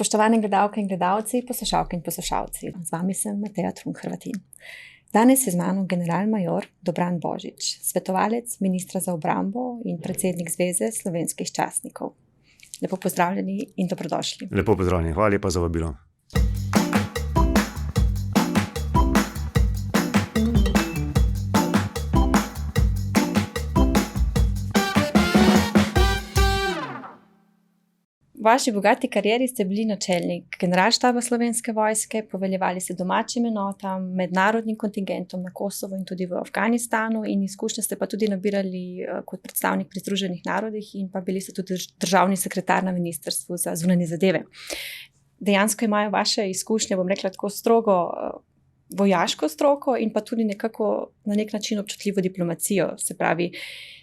Spoštovane gledalke in gledalci, poslušalke in poslušalci, z vami sem Mateja Trunk-Hrvatin. Danes je z mano generalmajor Dobran Božič, svetovalec ministra za obrambo in predsednik Zveze slovenskih častnikov. Lepo pozdravljeni in dobrodošli. Lepo pozdravljeni, hvala lepa za vabilo. V vaši bogati karieri ste bili načelnik generalštaba Slovenske vojske, poveljevali ste domačim enotam, mednarodnim kontingentom na Kosovo in tudi v Afganistanu in izkušnje ste pa tudi nabirali kot predstavnik pri Združenih narodih in pa bili ste tudi državni sekretar na Ministrstvu za zunanje zadeve. Dejansko imajo vaše izkušnje, bom rekla tako strogo vojaško stroko in pa tudi nekako na nek način občutljivo diplomacijo, se pravi,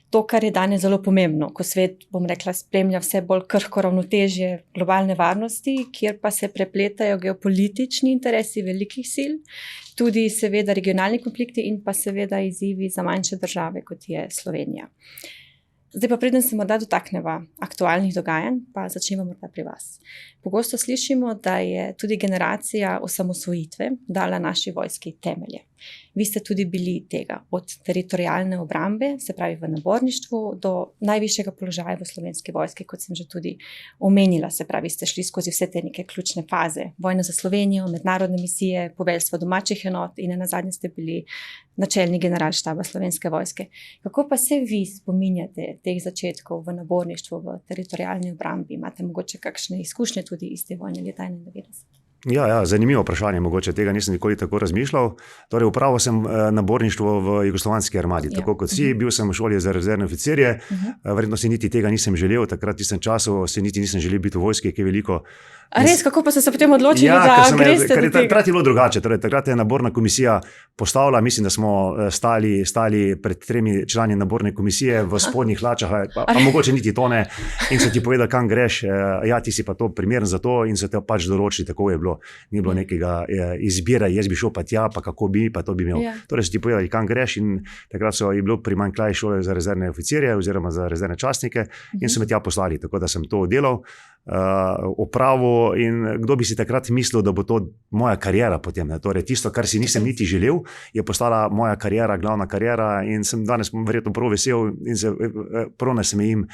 to, kar je danes zelo pomembno, ko svet, bom rekla, spremlja vse bolj krhko ravnotežje globalne varnosti, kjer pa se prepletajo geopolitični interesi velikih sil, tudi seveda regionalni konflikti in pa seveda izzivi za manjše države, kot je Slovenija. Zdaj pa preden se morda dotakneva aktualnih dogajanj, pa začnemo morda pri vas. Pogosto slišimo, da je tudi generacija osamosvojitve dala naši vojski temelje. Vi ste tudi bili tega, od teritorialne obrambe, se pravi v naborništvu, do najvišjega položaja v Slovenski vojski, kot sem že tudi omenila, se pravi, ste šli skozi vse te neke ključne faze. Vojna za Slovenijo, mednarodne misije, poveljstvo domačih enot in nazadnje ste bili načelnik generalštaba Slovenske vojske. Kako pa se vi spominjate teh začetkov v naborništvu, v teritorialni obrambi? Imate mogoče kakšne izkušnje tudi iz te vojne leta 1991? Ja, zanimivo vprašanje, mogoče tega nisem nikoli tako razmišljal. Torej, upravil sem naborništvo v jugoslovanski armadi, tako kot si, bil sem v šoli za rezervne oficirje, verjetno si niti tega nisem želel, takrat v tistem času si niti nisem želel biti v vojski, ki je veliko. A res, kako pa ste se potem odločili, da greste do tega? Takrat je bilo drugače, torej, takrat je naborna komisija postavila, mislim, da smo stali pred 3 člani naborne komisije v spodnjih hlačah, pa mogoče niti to ne, in so ti povedali, kam greš, ja, ti si pa to primeren za to in so te pač določili, tako je bilo. Ni bilo nekega izbira, jaz bi šel pa tja, pa kako bi, pa to bi imel. Torej so ti povedali, kam greš in takrat je bilo primanjkljaj šole za rezervne oficirje oziroma za rezervne častnike in so me tja poslali, tako da sem to delal, opravo in kdo bi si takrat mislil, da bo to moja kariera potem. Ne? Torej tisto, kar si nisem niti želel, je postala moja kariera, glavna kariera in sem danes verjetno prav vesel in se prav nasmejim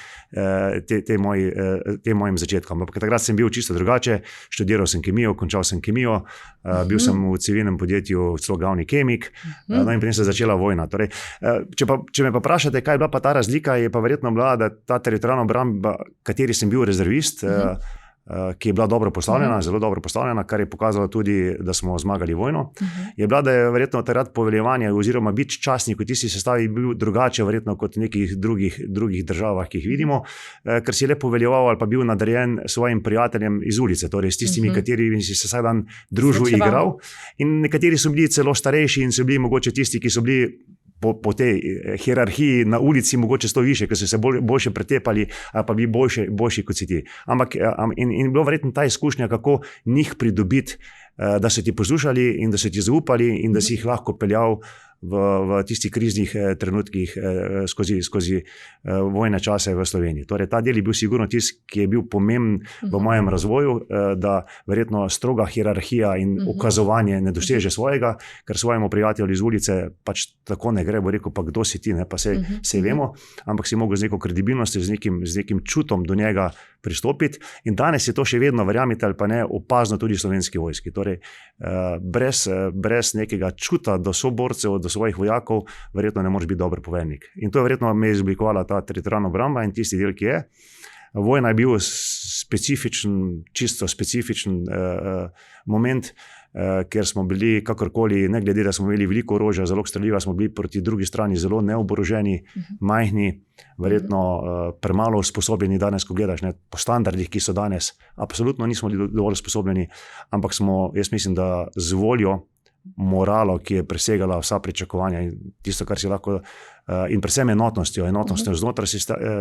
tem mojim začetkom. Ampak takrat sem bil čisto drugače, študiral sem kemijo, končal sem kemijo, bil sem v civilnem podjetju celo glavni kemik, no in potem se je začela vojna. Torej, če me pa vprašate, kaj je bila pa ta razlika, je pa verjetno bila, da ta teritorialna obramba, kateri sem bil rezervist, ki je bila dobro postavljena, zelo dobro postavljena, kar je pokazalo tudi, da smo zmagali vojno, je bila, da je verjetno takrat poveljevanje oziroma biti častnik v tisti sestavi bil drugače verjetno kot v nekih drugih državah, ki jih vidimo, ker si le poveljeval ali pa bil nadrejen svojim prijateljem iz ulice, torej s tistimi, katerimi si se vsak dan družil, igral. In nekateri so bili celo starejši in so bili mogoče tisti, ki so bili po tej hierarhiji na ulici mogoče sto više, ker so se boljše pretepali ali pa bi boljši kot si ti. Ampak in bilo verjetno ta izkušnja, kako njih pridobiti, da so ti poslušali in da so ti zaupali in da si jih lahko peljal v tistih kriznih trenutkih skozi vojne čase v Sloveniji. Torej, ta del je bil sigurno tisti, ki je bil pomemben v mojem razvoju, da verjetno stroga hierarhija in ukazovanje ne doseže svojega, ker svojemu prijatelju iz ulice pač tako ne gre, bo rekel, pa kdo si ti, ne? Pa sej vemo, ampak si mogel z neko kredibilnostjo, z nekim čutom do njega pristopiti in danes je to še vedno, verjamite ali pa ne, opazno tudi v Slovenski vojski. Torej, brez nekega čuta do soborcev, do svojih vojakov, verjetno ne moreš biti dober poveljnik. In to je verjetno me izblikovala ta teritorialna obramba in tisti del, ki je. Vojna je bil čisto specifičen moment, ker smo bili kakorkoli, ne glede, da smo imeli veliko orožja, zelo streljiva, smo bili proti drugi strani zelo neoboroženi, majhni, verjetno premalo usposobljeni danes, ko gledaš, ne, po standardih, ki so danes, absolutno nismo bili dovolj usposobljeni, ampak smo, jaz mislim, da z voljo, moralo, ki je presegala vsa pričakovanja in tisto, kar si lahko, in predvsem enotnostjo znotraj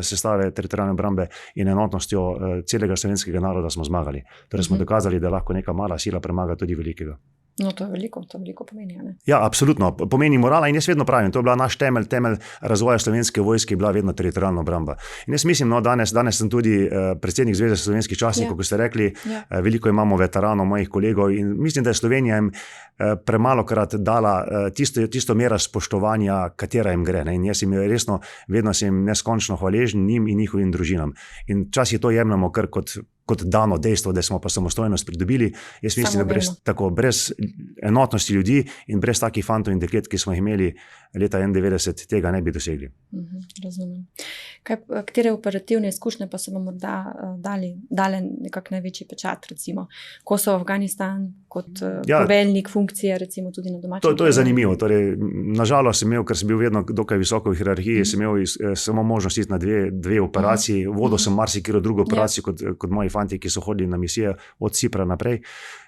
sestave teritorialne obrambe in enotnostjo celega slovenskega naroda smo zmagali. Torej smo dokazali, da lahko neka mala sila premaga tudi velikega. No, to veliko pomeni. Ne? Ja, absolutno. Pomeni morala in jaz vedno pravim, to je bila naš temelj razvoja slovenske vojske, bila vedno teritorialna obramba. In jaz mislim, danes sem tudi predsednik Zveze slovenskih častnikov, kot ste rekli, veliko imamo veteranov, mojih kolegov in mislim, da je Slovenija jim premalokrat dala tisto mero spoštovanja, katera jim gre. Ne? In jaz jim resno, vedno sem neskončno hvaležen njim in njihovim družinam. In včasih to jemljemo kar kot dano dejstvo, da smo pa samostojnost pridobili. Jaz mislim, da brez enotnosti ljudi in brez takih fantov in deklet, ki smo jih imeli leta 91, tega ne bi dosegli. Razumem. Katere operativne izkušnje pa so vam morda dale nekako največji pečat, recimo Kosovo, Afganistan, kot poveljnik funkcije, recimo tudi na domačem? To je zanimivo. Torej, nažalost sem imel, ker sem bil vedno dokaj visoko v hierarhiji, sem imel samo možnost iti na dve operaciji. Vodil sem marsikero drugo operacijo kot moji fanti, ki so hodili na misije od Cipra naprej.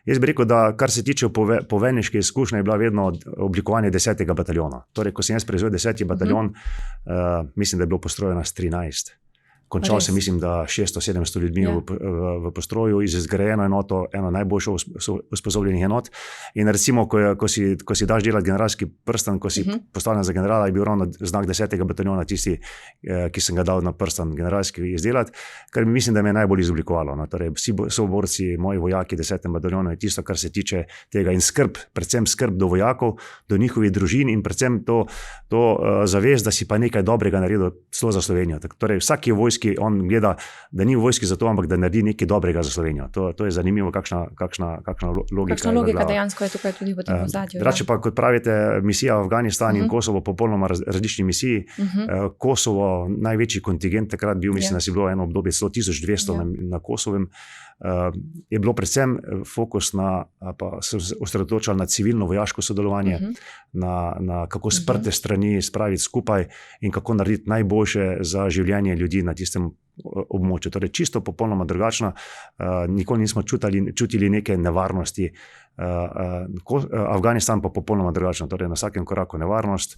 Jaz bi rekel, da kar se tiče poveljniške izkušnje, je bila vedno oblikovanje 10. bataljona. Torej, ko sem jaz prevzel 10. bataljon, mislim, da je bilo postrojeno 13. Končal sem, mislim, da 600-700 ljudmi v postroju, izgrajeno enoto, eno najboljše usposobljenih enot. In recimo, ko si daš delati generalski prstan, ko si postavljen za generala, je bil ravno znak 10. bataljona tisti, ki sem ga dal na prstan generalski izdelati, kar mislim, da me je najbolj izoblikovalo. No. Torej, vsi soborci, moji vojaki 10. bataljonu je tisto, kar se tiče tega in predvsem skrb do vojakov, do njihovih družin in predvsem to zavest, da si pa nekaj dobrega naredil celo za Slovenijo. Torej, vsaki vojski on gleda, da ni v vojski za to, ampak da naredi nekaj dobrega za Slovenijo. To je zanimivo, kakšna logika. Kakšna logika dejansko je tukaj tudi v tem ozadju. Drugače pa, kot pravite, misija v Afganistan in Kosovo, popolnoma različni misiji. Kosovo, največji kontingent takrat bil, mislim, da si bilo eno obdobje 1200 na Kosovem. Je bilo predvsem fokus se osredotočal na civilno vojaško sodelovanje, na kako sprte strani spraviti skupaj in kako narediti najboljše za življenje ljudi na tistem območju. Torej, čisto popolnoma drugačno, nikoli nismo čutili neke nevarnosti. Afganistan pa popolnoma drugačno, torej na vsakem koraku nevarnost,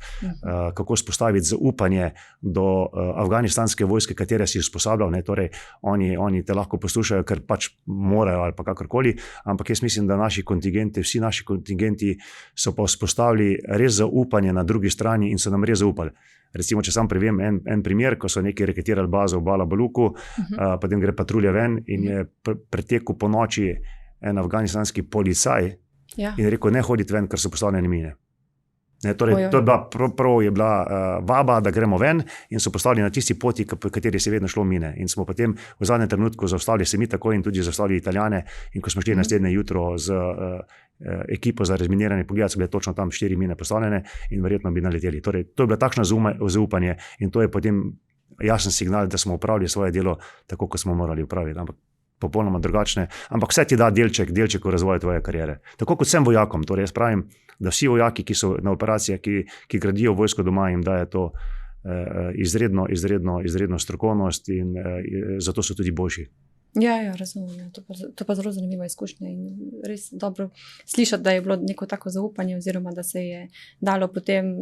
kako spostaviti zaupanje do afganistanske vojske, katere si usposabljal, ne, torej oni te lahko poslušajo, ker pač morajo ali pa kakorkoli, ampak jaz mislim, da vsi naši kontingenti so pa vzpostavili res zaupanje na drugi strani in so nam res zaupali. Recimo, če sam privem en primer, ko so neki reketirali bazo v Bala Baluku, potem gre patrulja ven in je pretekel po noči en afganistanski policaj in rekel, ne hoditi ven, ker so postavljene mine. To je bila vaba, da gremo ven in so postavili na tisti poti, po kateri se je vedno šlo mine. In smo potem v zadnjem trenutku zaustavili se mi tako in tudi zaustavili Italijane in ko smo šli naslednje jutro z ekipo za razminiranje pogledati, so bile točno tam 4 mine postavljene in verjetno bi naleteli. Torej, to je bilo takšno zaupanje in to je potem jasen signal, da smo upravili svoje delo tako, kot smo morali upraviti. Ampak popolnoma drugačne, ampak vse ti da delček v razvoju tvoje kariere. Tako kot vsem vojakom, torej jaz pravim, da vsi vojaki, ki so na operacijah, ki gradijo vojsko doma, jim daje to izredno strokovnost in zato so tudi boljši. Ja, razumem. To pa zelo zanimiva izkušnja in res dobro slišati, da je bilo neko tako zaupanje oziroma da se je dalo potem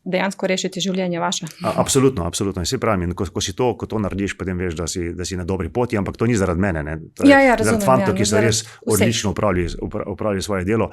dejansko rešiti življenje vaše. Absolutno. In se pravim, ko to narediš, potem veš, da si na dobri poti, ampak to ni zaradi mene. Razumem. Zaradi fantov, ki so res odlično upravili svoje delo,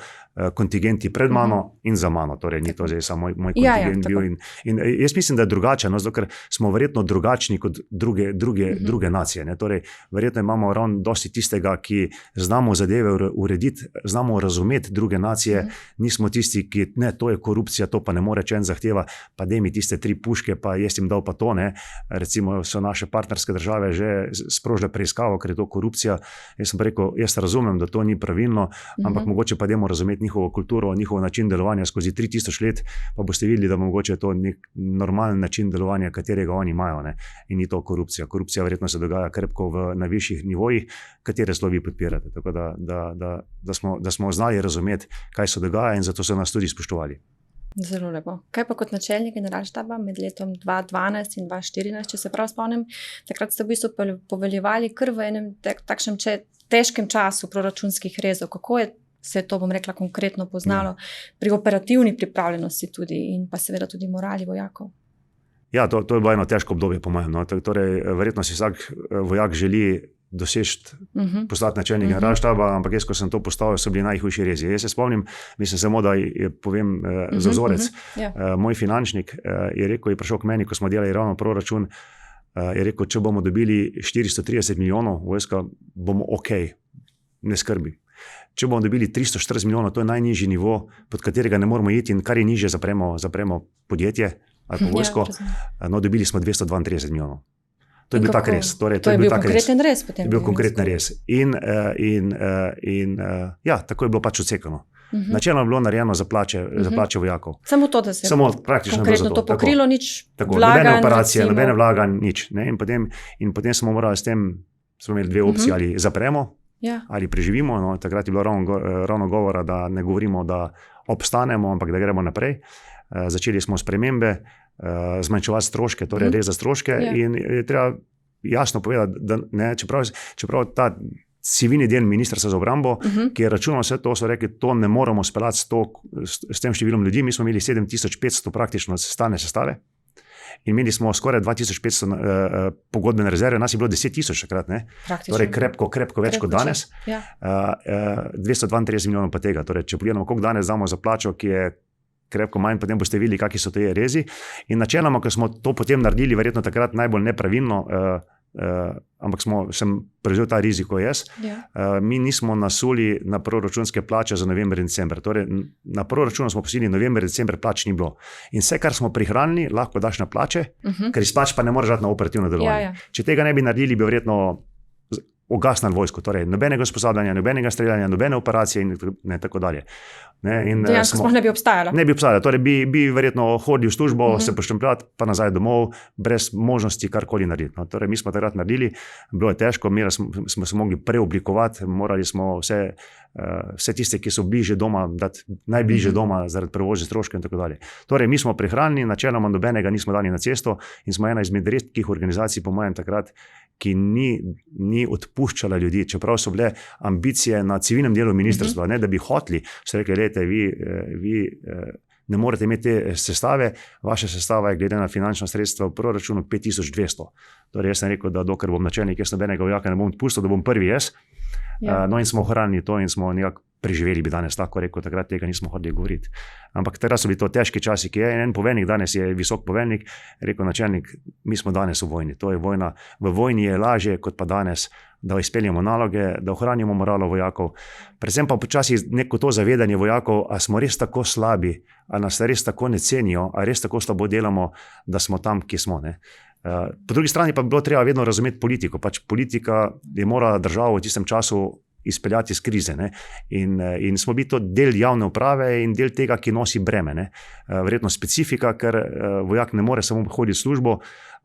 kontingenti pred mano in za mano. Torej, ni to zdaj samo moj kontingent bil. In jaz mislim, da je drugače, ker smo verjetno drugačni kot druge nacije. Ne? Torej, verjetno imamo ravno dosti tistega, ki znamo zadeve urediti, znamo razumeti druge nacije, nismo tisti, ki ne, to je korupcija, to pa ne more čen zahteva, pa daj mi tiste 3 puške, pa jaz jim dal pa to, ne. Recimo so naše partnerske države že sprožile preiskavo, ker je to korupcija. Jaz sem rekel, jaz razumem, da to ni pravilno, ampak mogoče pa dajmo razumeti njihovo kulturo, njihov način delovanja skozi 3000 let, pa boste videli, da mogoče je to nek normalen način delovanja, katerega oni imajo, ne. In ni to korupcija. Korupcija verjetno se dogaja krepko na višjih nivojih, katere zelo vi podpirate. Tako da smo znali razumeti, kaj se dogaja in zato so nas tudi spoštovali. Zelo lepo. Kaj pa kot načelnik generalštaba med letom 2012 in 2014, če se prav spomnim, takrat ste v bistvu poveljevali kar v enem takšnem težkem času proračunskih rezov. Kako se to, bom rekla, konkretno poznalo pri operativni pripravljenosti tudi in pa seveda tudi morali vojakov? Ja, to je bilo eno težko obdobje po mojem. No. Torej, verjetno si vsak vojak želi doseči postati načelnik generalštaba, ampak jaz, ko sem to postavil, so bili najhujši rezi. Jaz se spomnim, mislim samo, da povem za vzorec. Moj finančnik je rekel, je prišel k meni, ko smo delali ravno proračun, je rekel, če bomo dobili 430 milijonov vojska, bomo ok, ne skrbi. Če bomo dobili 340 milijonov, to je najnižji nivo, pod katerega ne moramo iti in kar je nižje, zapremo podjetje ali pa vojsko, no dobili smo 232 milijonov. To je bil tak res. To je bil konkreten res potem. To je bil konkreten res. Ja, tako je bilo pač odsekano. Načelno je bilo narejeno za plače vojakov. Samo to, da se konkretno to pokrilo, nič vlaganj. Nobene operacije, nobene vlaganj, nič. Ne? In potem smo morali s tem, smo imeli dve opcije, ali zapremo, ali preživimo. No, takrat je bilo ravno govora, da ne govorimo, da obstanemo, ampak da gremo naprej. Začeli smo spremembe, zmanjševati stroške, torej res za stroške in je treba jasno povedati, da ne, čeprav ta civilni del ministrstva za obrambo, ki je računal vse to, so rekli, to ne moramo speljati s tem številom ljudi. Mi smo imeli 7500 praktično stalne sestave in imeli smo skoraj 2500 pogodbene rezerve, nas je bilo 10.000 takrat, ne? Torej krepko več kot danes. 232 milijonov pa tega. Torej, če pogledamo, koliko danes damo za plačo, ki je krepko manj, potem boste videli, kakšni so te rezi. In načeloma, ko smo to potem naredili, verjetno takrat najbolj nepravilno, ampak sem prevzel ta riziko jaz, mi nismo nasuli na proračunske plače za november in december. Torej, na proračunu smo posili november in december, plač ni bilo. In vse, kar smo prihranili, lahko daš na plače, ker iz plač pa ne moreš dati na operativno delovanje. Če tega ne bi naredili, bi verjetno ugasnili vojsko, torej nobenega usposabljanja, nobenega streljanja, nobene operacije in tako dalje. Dejansko sploh ne bi obstajala. Ne bi obstajala, torej bi verjetno hodil v službo, se poštempljati, pa nazaj domov, brez možnosti karkoli narediti. No, torej, mi smo takrat naredili, bilo je težko, smo se mogli preoblikovati, morali smo vse tiste, ki so bliže doma, dati najbliže doma zaradi prevoznih stroškov in tako dalje. Torej, mi smo prihranili, načeloma nobenega nismo dali na cesto in smo ena izmed redkih organizacij, po mojem takrat, ki ni odpuščala ljudi, čeprav so bile ambicije na civilnem delu ministrstva, ne, da bi hoteli, so rekli, lejte, vi ne morete imeti te sestave, vaša sestava je glede na finančna sredstva v proračunu 5200. Torej, jaz sem rekel, da dokler bom načelnik, jaz nobenega vojaka ne bom odpustil, da bom prvi jaz. No in smo ohranili to in smo nekako preživeli, bi danes tako rekel, takrat tega nismo hodili govoriti. Ampak takrat so bili to težki časi, ki je en poveljnik, danes je visok poveljnik, rekel načelnik, mi smo danes v vojni, to je vojna, v vojni je lažje kot pa danes, da izpeljemo naloge, da ohranimo moralo vojakov, predvsem pa počasi neko to zavedanje vojakov, a smo res tako slabi, a nas res tako ne cenijo, a res tako slabo delamo, da smo tam, ki smo, ne. Po drugi strani pa bi bilo treba vedno razumeti politiko, pač politika je morala državo v tistem času izpeljati iz krize, ne? In smo bili to del javne uprave in del tega, ki nosi breme, ne? Verjetno specifika, ker vojak ne more samo hoditi v službo,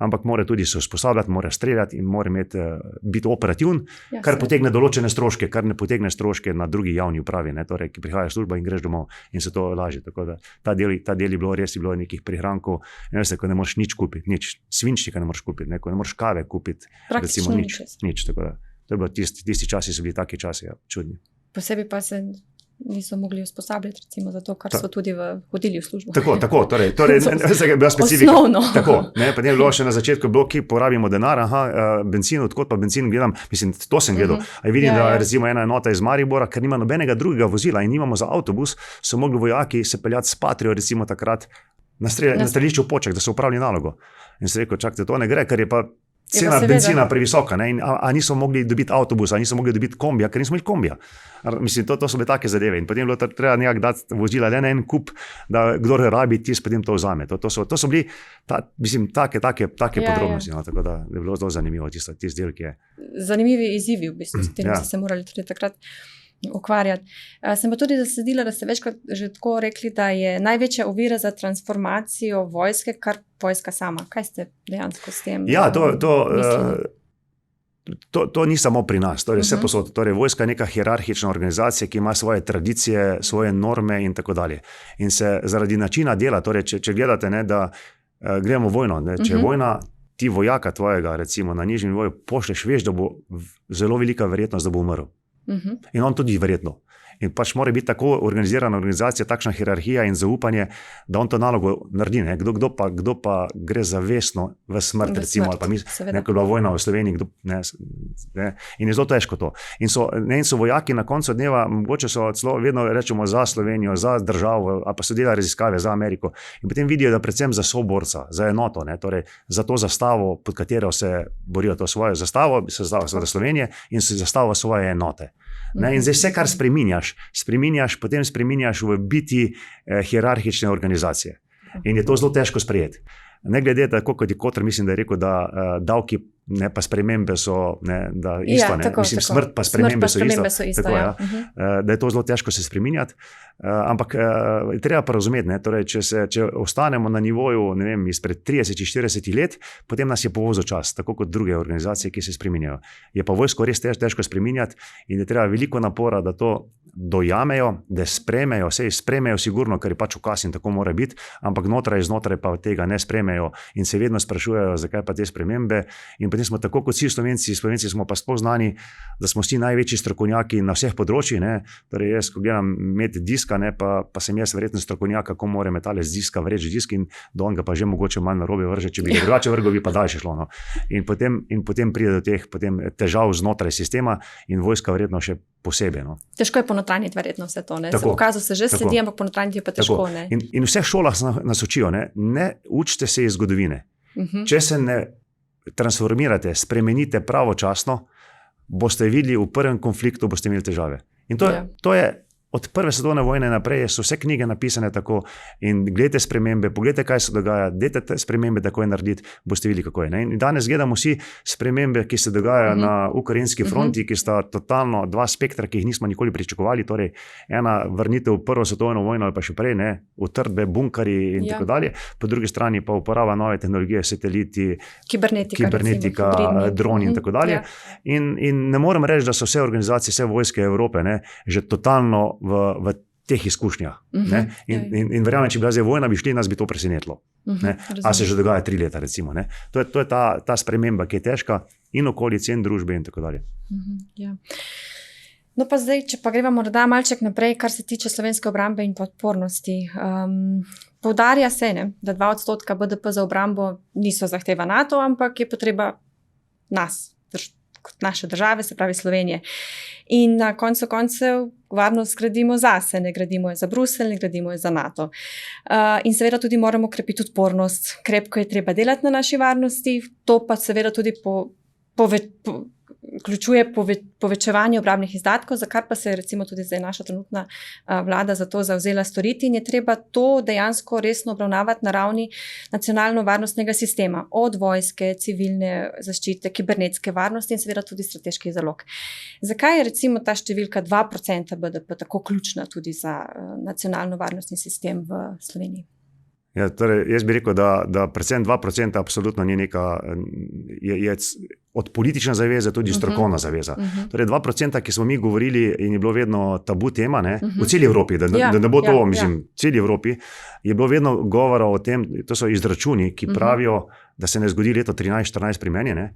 ampak mora tudi se usposabljati, mora streljati in mora biti operativen, kar potegne določene stroške, kar ne potegne stroške na drugi javni upravi, ne? Torej, ki prihaja služba in greš domov in se to laže. Tako da ta del je bilo res, je bilo nekih prihrankov, ne veste, ko ne moreš nič kupiti, nič, svinčnika ne moreš kupiti, ne? Ko ne moreš kave kupiti, recimo nič, tako da. To je bilo tisti časi, so bili taki časi, čudni. Posebej pa se niso mogli usposabljati, recimo zato, kar so tudi hodili v službo. Tako, torej je bila specifika. Osnovno. Tako, ne, pa ne bilo še na začetku, ki porabimo denar, benzin, odkot pa benzin gledam, mislim, to sem gledal. Vidim, da recimo ena enota iz Maribora, ker nima nobenega drugega vozila in nimamo za avtobus, so mogli vojaki se peljati s Patrio, recimo takrat, na strelišču Poček, da so upravili nalogo. In se rekel, čakajte, to ne gre, ker je pa cena benzina previsoka, ne? A niso mogli dobiti avtobusa, a niso mogli dobiti kombija, ker nismo imeli kombija. Mislim, to so bile take zadeve. In potem je bilo treba nekako dati vozila le na en kup, da kdor rabi, tisti potem to vzame. To so bili, take podrobnosti. No? Tako da je bilo zelo zanimivo tisti del, ki je. Zanimivi izzivi, v bistvu, s tem ste se morali tudi takrat ukvarjati. Sem pa tudi zasledila, da ste večkrat že tako rekli, da je največja ovira za transformacijo vojske, kar vojska sama. Kaj ste dejansko s tem? Ja, to ni samo pri nas, torej vse posod. Torej, vojska je neka hierarhična organizacija, ki ima svoje tradicije, svoje norme in tako dalje. In se zaradi načina dela, torej, če gledate, ne, da gremo vojno, ne, če je vojna, ti vojaka tvojega, recimo na nižjem nivoju, pošleš, veš, da bo zelo velika verjetnost, da bo umrl. In on tudi verjetno. In pač mora biti tako organizirana organizacija, takšna hierarhija in zaupanje, da on to nalogo naredi. Kdo pa gre zavestno v smrt, recimo, ali pa neko bila vojna v Sloveniji, in je zelo težko to. In so vojaki na koncu dneva, mogoče so celo vedno rečemo za Slovenijo, za državo, ali pa so delali raziskave za Ameriko. In potem vidijo, da predvsem za soborca, za enoto, torej za to zastavo, pod katero se borijo, to svojo zastavo, zastavo Slovenije in se zastavo svoje enote. In zdaj vse, kar potem spreminjaš v biti hierarhične organizacije. In je to zelo težko sprejeti. Ne glede, tako kot je Kotler, mislim, da je rekel, da davki pa spremembe so isto. Smrt pa spremembe so isto. Tako, da je to zelo težko se spreminjati. Ampak treba pa razumeti, torej, če ostanemo na nivoju izpred 30-40 let, potem nas je povozil čas, tako kot druge organizacije, ki se spreminjajo. Je pa vojsko res težko spreminjati in je treba veliko napora, da to dojamejo, da spremejo, sigurno, ker je pač ukaz in tako mora biti, ampak znotraj pa tega ne spremejo in se vedno sprašujejo, zakaj pa te spremembe. In potem smo tako kot vsi Slovenci smo pa spoznani, da smo vsi največji strokovnjaki na vseh področjih. Torej jaz, ko gledam met diska, pa sem jaz verjetno strokovnjak, kako mora metale z diska vreči disk in do on ga pa že mogoče manj narobe vrže, če bi ga drugače vrgel, bi pa daljše šlo. In potem pride do teh težav znotraj sistema in vojska verjetno še posebej. Težko je ponotranjiti verjetno vse to. Se pokazal se že sledi, ampak ponotraniti je pa težko. In v vseh šolah nas učijo, ne učite se iz zgodovine. Če se ne transformirate, spremenite pravočasno, boste videli v prvem konfliktu, boste imeli težave. In to je od prve svetovne vojne naprej, so vse knjige napisane tako in gledajte spremembe, pogledajte, kaj se dogaja, dajte te spremembe takoj narediti, boste videli, kako je. In danes gledamo vsi spremembe, ki se dogajajo na ukrajinski fronti, ki sta totalno dva spektra, ki jih nismo nikoli pričakovali, torej ena vrnitev v prvo svetovno vojno ali pa še prej, utrdbe, bunkarji in tako dalje, po drugi strani pa uporaba nove tehnologije, sateliti, kibernetika, droni in tako dalje. In ne morem reči, da so vse organizacije, vse vojske Evrope že totalno v teh izkušnjah. In verjamem, če bi bila zdaj vojna, bi šli, nas bi to presenetilo. A se že dogaja 3 leta, recimo. To je ta sprememba, ki je težka in okolice in družbe in tako dalje. No pa zdaj, če pa gremo morda malček naprej, kar se tiče slovenske obrambe in odpornosti. Poudarja se, da 2% BDP za obrambo niso zahteva NATO, ampak je potreba nas, kot naše države, se pravi Slovenije. In na koncu koncev varnost gradimo zase, ne gradimo je za Bruselj, ne gradimo je za NATO. In seveda tudi moramo krepiti odpornost. Krepko je treba delati na naši varnosti, to pa seveda tudi vključuje povečevanje obrambnih izdatkov, za kar pa se je recimo tudi zdaj naša trenutna vlada za to zavzela storiti in je treba to dejansko resno obravnavati na ravni nacionalno-varnostnega sistema, od vojske, civilne zaščite, kibernetske varnosti in seveda tudi strateških zalog. Zakaj je recimo ta številka 2% BDP tako ključna tudi za nacionalno-varnostni sistem v Sloveniji? Ja, torej, jaz bi rekel, da predvsem 2% absolutno ni neka, je od politične zaveze tudi strokovna zaveza. Torej 2%, ki smo mi govorili in je bilo vedno tabu tema, v celi Evropi, da ne bo to, mislim, v celi Evropi, je bilo vedno govora o tem, to so izračuni, ki pravijo, da se ne zgodi leto 13-14 pri meni,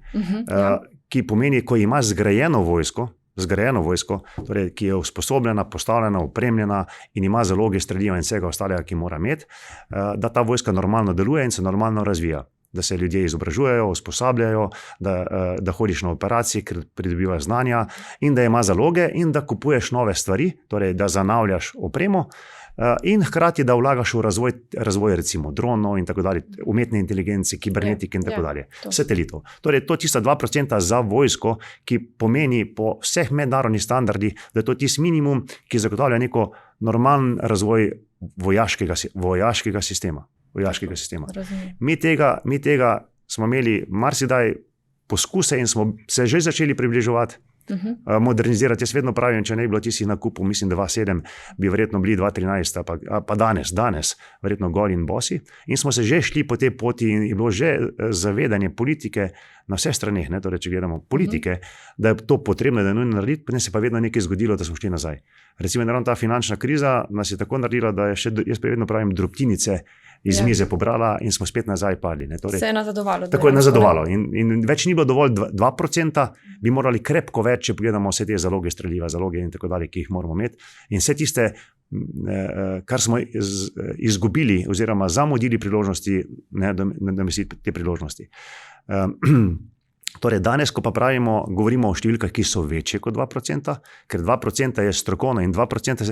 ki pomeni, ko ima zgrajeno vojsko, torej, ki je usposobljena, postavljena, opremljena in ima zaloge streliva in vsega ostalega, ki mora imeti, da ta vojska normalno deluje in se normalno razvija. Da se ljudje izobražujejo, usposabljajo, da hodiš na operacije, ker pridobivaš znanja in da ima zaloge in da kupuješ nove stvari, torej da zanavljaš opremo in hkrati da vlagaš v razvoj recimo dronov in tako dalje, umetne inteligence, kibernetike in tako dalje, satelitov. Torej to tista 2% za vojsko, ki pomeni po vseh mednarodnih standardih, da je to tisti minimum, ki zagotavlja neko normalen razvoj vojaškega sistema. Mi tega smo imeli marsikdaj poskuse in smo se že začeli približevati, modernizirati. Jaz vedno pravim, če ne bi bilo tistih nakupov, mislim, 2007, bi verjetno bili 2013, pa danes verjetno goli in bosi. In smo se že šli po tej poti in je bilo že zavedanje politike na vseh straneh, torej če gledamo politike, da je to potrebno, da je nujno narediti, potem se pa vedno nekaj zgodilo, da smo šli nazaj. Recimo, naravno ta finančna kriza nas je tako naredila, da je še, jaz vedno pravim, drobtinice iz mize pobrala in smo spet nazaj padli. Torej, se je nazadovalo. Tako je nazadovalo in več ni bilo dovolj 2%, bi morali krepko več, če pogledamo vse te zaloge streljiva, zaloge in tako dalje, ki jih moramo imeti. In vse tiste, kar smo izgubili oziroma zamudili priložnosti, ne namestiti te priložnosti. Torej, danes, ko pa govorimo o številkah, ki so večje kot 2%, ker 2% je strokovno in 2%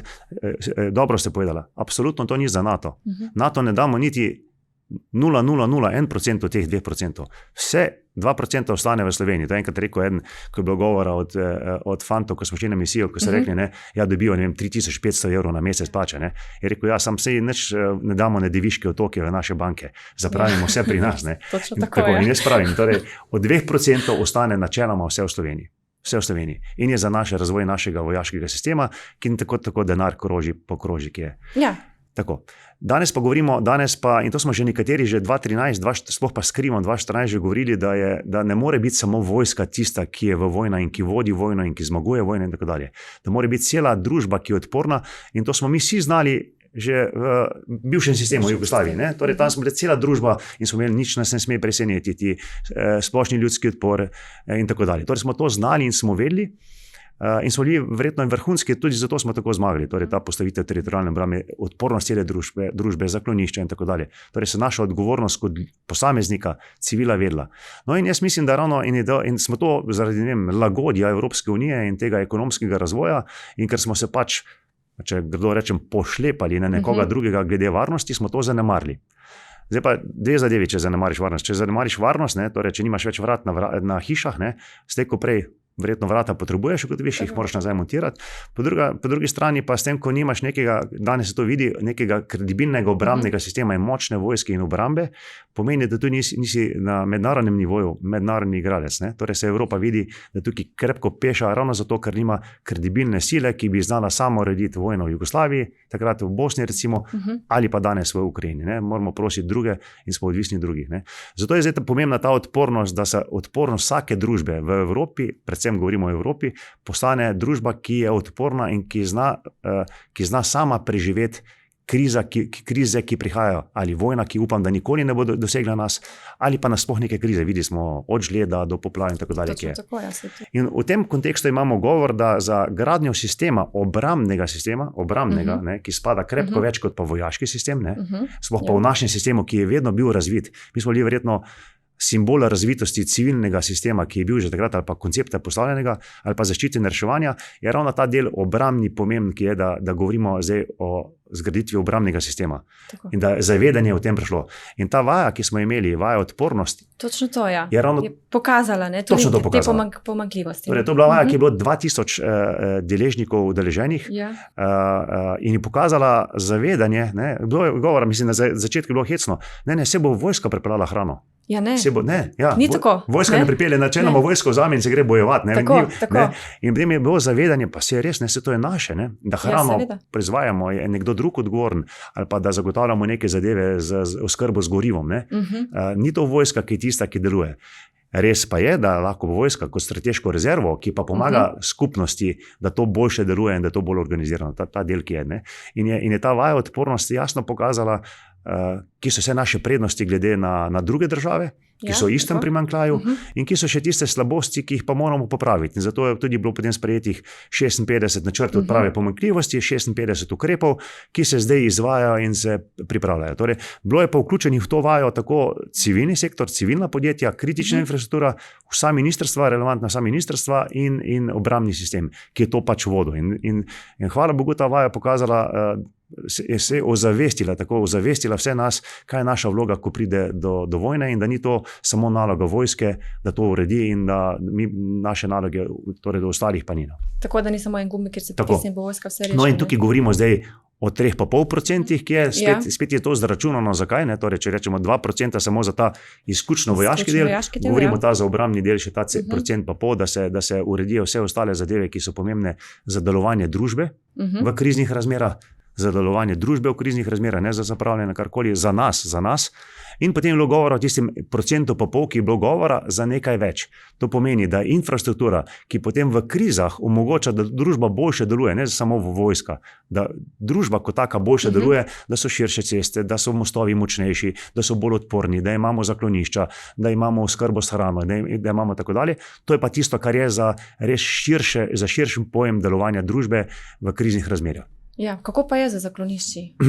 dobro ste povedala, absolutno to ni za NATO. NATO ne damo niti 0,001% od teh 2%. Vse 2% ostane v Sloveniji. To je enkrat rekel eden, ko je bilo govora od fantov, ko smo šli na misijo, ko so rekli, dobijo 3500 evrov na mesec plače. Je rekel, sam se nič ne damo na Deviške otoke v naše banke, zapravimo vse pri nas. Točno tako je. In jaz pravim, torej, od 2% ostane načeloma vse v Sloveniji. Vse v Sloveniji. In je za naš razvoj našega vojaškega sistema, ki tako denar pokroži, ki je. Ja. Tako. Danes pa, in to smo že nekateri že 2013, sploh pa skrivamo 2014 že govorili, da ne more biti samo vojska tista, ki je v vojna in ki vodi vojno in ki zmaguje vojno in tako dalje. Da mora biti cela družba, ki je odporna, in to smo mi vsi znali že v bivšem sistemu v Jugoslaviji. Torej, tam smo bili cela družba in smo imeli, nič nas ne sme presenetiti, splošni ljudski odpor in tako dalje. Torej smo to znali in smo vedeli. In smo bili verjetno vrhunski, tudi zato smo tako zmagali. Torej, ta postavitev teritorialne obrambe, odpornost cele družbe, zaklonišča in tako dalje. Torej, se naša odgovornost kot posameznika, civila vedla. No in jaz mislim, da ravno in smo to zaradi lagodja Evropske unije in tega ekonomskega razvoja, in ker smo se pač, če grdo rečem, pošlepali na nekoga drugega glede varnosti, smo to zanemarili. Zdaj pa dve zadevi, če zanemariš varnost. Če zanemariš varnost, torej, če nimaš več vrat na hišah, slej ko prej verjetno vrata potrebuješ, kot veš, jih moraš nazaj montirati. Po drugi strani pa s tem, ko nimaš nekega, danes se to vidi, nekega kredibilnega obrambnega sistema in močne vojske in obrambe, pomeni, da tu nisi na mednarodnem nivoju mednarodni igralec. Torej se Evropa vidi, da tukaj krepko peša, ravno zato, ker nima kredibilne sile, ki bi znala samo urediti vojno v Jugoslaviji, takrat v Bosni recimo, ali pa danes v Ukrajini. Moramo prositi druge in smo odvisni drugih. Zato je zdaj pomembna ta odpornost, da se odpornost vsake družbe v Evropi, predvsem govorimo o Evropi, postane družba, ki je odporna in ki zna sama preživeti krize, ki prihajajo, ali vojna, ki upam, da nikoli ne bo dosegla nas, ali pa nasploh neke krize. Videli smo od žleda do poplav in tako dalje. In v tem kontekstu imamo govor, da za gradnjo sistema, obrambnega, ki spada krepko več kot pa vojaški sistem, sploh pa v našem sistemu, ki je vedno bil razvit. Mi smo bili verjetno simbol razvitosti civilnega sistema, ki je bil že takrat, ali pa koncepta postavljenega, ali pa zaščite in reševanja, je ravno ta del obrambni pomemben, ki je, da govorimo zdaj o zgraditvi obrambnega sistema. Tako. In da je zavedanje o tem prišlo. In ta vaja, ki smo imeli, vaja odpornosti, točno to, je ravno pokazala, točno to pokazala. Te pomanjkljivosti. Torej, to je bila vaja, ki je bilo 2000 deležnikov udeleženih in je pokazala zavedanje, bilo je govora, mislim, na začetku je bilo hecno, se bo vojska pripeljala hrano. Ja, ne. Ni tako. Vojska ne pripelje, načeloma vojsko vzame in se gre bojevati. Tako. In potem je bilo zavedanje, pa se je res, se to je naše, da hrano proizvajamo, je nekdo drug odgovoren, ali pa da zagotavljamo neke zadeve z oskrbo z gorivom. Ni to vojska, ki je tista, ki deluje. Res pa je, da lahko vojska kot strateško rezervo, ki pa pomaga skupnosti, da to boljše deluje in da to bolj organizirano, ta del, ki je. In je ta vaja odpornosti jasno pokazala, ki so vse naše prednosti glede na druge države, ki so v istem primanjkljaju in ki so še tiste slabosti, ki jih pa moramo popraviti. In zato je tudi bilo potem sprejetih 56 načrtov odprave pomanjkljivosti, 56 ukrepov, ki se zdaj izvajajo in se pripravljajo. Torej, bilo je pa vključenih v to vajo tako civilni sektor, civilna podjetja, kritična infrastruktura, vsa ministrstva, relevantna vsa ministrstva in obrambni sistem, ki je to pač vodil. In hvala Bogu, ta vaja pokazala, se ozavestila vse nas, kaj je naša vloga, ko pride do vojne, in da ni to samo naloga vojske, da to uredi in da naše naloge, torej do ostalih pa ni. Tako da ni samo en gumbi, kjer se pritisne bo vojska vse reši. No in tukaj govorimo zdaj o 3,5%, ki je spet je to zračunano. Zakaj? Torej, če rečemo 2% samo za ta izključno vojaški del, govorimo ta za obrambni del, še ta procent pa pol, da se uredijo vse ostale zadeve, ki so pomembne za delovanje družbe v kriznih razmerah. za delovanje družbe v kriznih razmerah, ne za zapravljanje karkoli, za nas. In potem je bilo govora o tistim procentu pa pol, ki je bilo govora za nekaj več. To pomeni, da infrastruktura, ki potem v krizah omogoča, da družba boljše deluje, ne samo vojska, da družba kot taka boljše deluje, da so širše ceste, da so mostovi močnejši, da so bolj odporni, da imamo zaklonišča, da imamo oskrbo s hrano, da imamo tako dalje. To je pa tisto, kar je za res širšim pojem delovanja družbe v kriznih razmerah. Ja, kako pa je za zaklonišči?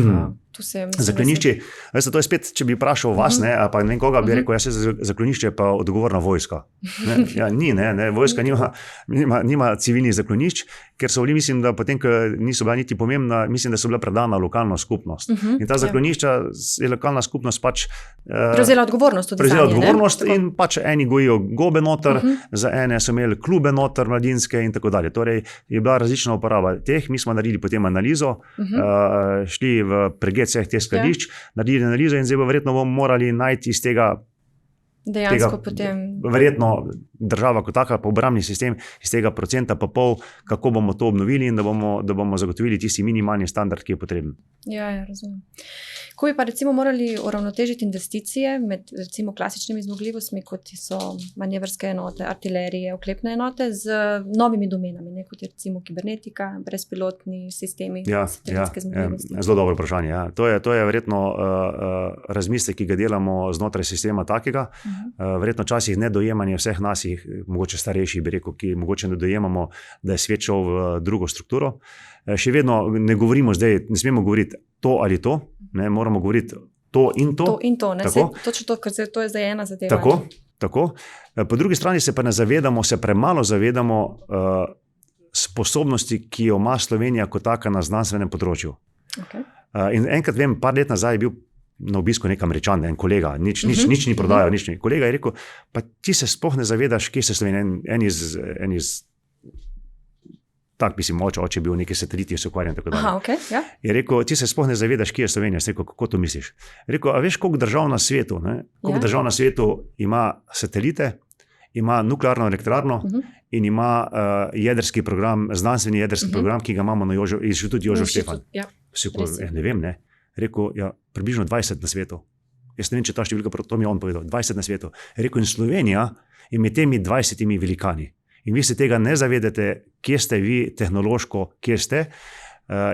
Zaklonišči, to je spet, če bi vprašal vas, pa ne vem koga, bi rekel, zaklonišče je pa odgovorna vojska. Vojska nima civilnih zaklonišč, ker so bili, mislim, da potem, ko niso bila niti pomembna, mislim, da so bila predana lokalna skupnost. In ta zaklonišča je lokalna skupnost pač prevzela odgovornost tudi zanje, in pač eni gojijo gobe noter, za ene so imeli klube noter, mladinske in tako dalje. Torej je bila različna uporaba teh, mi smo naredili potem analizo, šli v pregled vseh teh skladišč, naredili analizo in zdaj verjetno bomo morali najti iz tega verjetno država kot taka, pa obrambni sistem iz tega procenta pa pol, kako bomo to obnovili in da bomo zagotovili tisti minimalni standard, ki je potreben. Ja, razumem. Ko bi pa recimo morali uravnotežiti investicije med recimo klasičnimi zmogljivostmi, kot so manevrske enote, artilerije, oklepne enote, z novimi domenami, kot je recimo kibernetika, brezpilotni sistemi, satelitske zmogljivosti. Zelo dobro vprašanje. Ja. To je verjetno razmislek, ki ga delamo znotraj sistema takega. Verjetno časih nedojemanje vseh nas, mogoče starejših, bi rekel, ki mogoče ne dojemamo, da je svet šel v drugo strukturo. Še vedno ne govorimo zdaj, ne smemo govoriti to ali to, ne, moramo govoriti to in to. To in to, ne, točno to, ker to je zdaj ena zadeva. Tako. Po drugi strani se pa ne zavedamo, se premalo zavedamo sposobnosti, ki jo ima Slovenija kot taka na znanstvenem področju. Okay. In enkrat vem, par let nazaj je bil na obisku nek Američan, en kolega, nič ni prodajal, nič ni. Kolega je rekel, pa ti se sploh ne zavedaš, kje se Slovenija, en iz tak bi si oče je bil neki sateliti, se ukvarjam tako dalje. Okay, ja. Je rekel, ti se sploh ne zavedaš, kje je Slovenija. Jaz rekel, kako to misliš? Je rekel, a veš, koliko držav na svetu ima satelite, ima nuklearno elektrarno in ima jedrski program, znanstveni jedrski program, ki ga imamo na Inštitutu Jožef Stefan. Ja. Ne vem, ne. Rekel, približno 20 na svetu. Jaz ne vem, če ta številka, to mi je on povedal, 20 na svetu. Rekel, in Slovenija je med temi 20 velikani. In vi se tega ne zavedate, kje ste vi tehnološko, kje ste.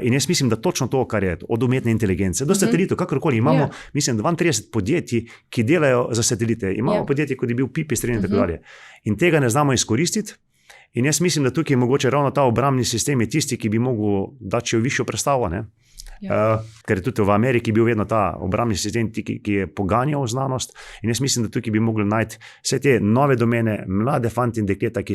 In jaz mislim, da točno to, kar je od umetne inteligence, do satelitov, kakorkoli imamo, mislim, 32 podjetij, ki delajo za satelite. Imamo podjetje, kot je bil Pipistrel in tako dalje. In tega ne znamo izkoristiti. In jaz mislim, da tukaj je mogoče ravno ta obrambni sistem je tisti, ki bi mogel dati še višjo prestavo, ne? Ker je tudi v Ameriki bil vedno ta obrambni sistem, ki je poganjal znanost, in jaz mislim, da tukaj bi mogli najti vse te nove domene, mlade fanti in dekleta, ki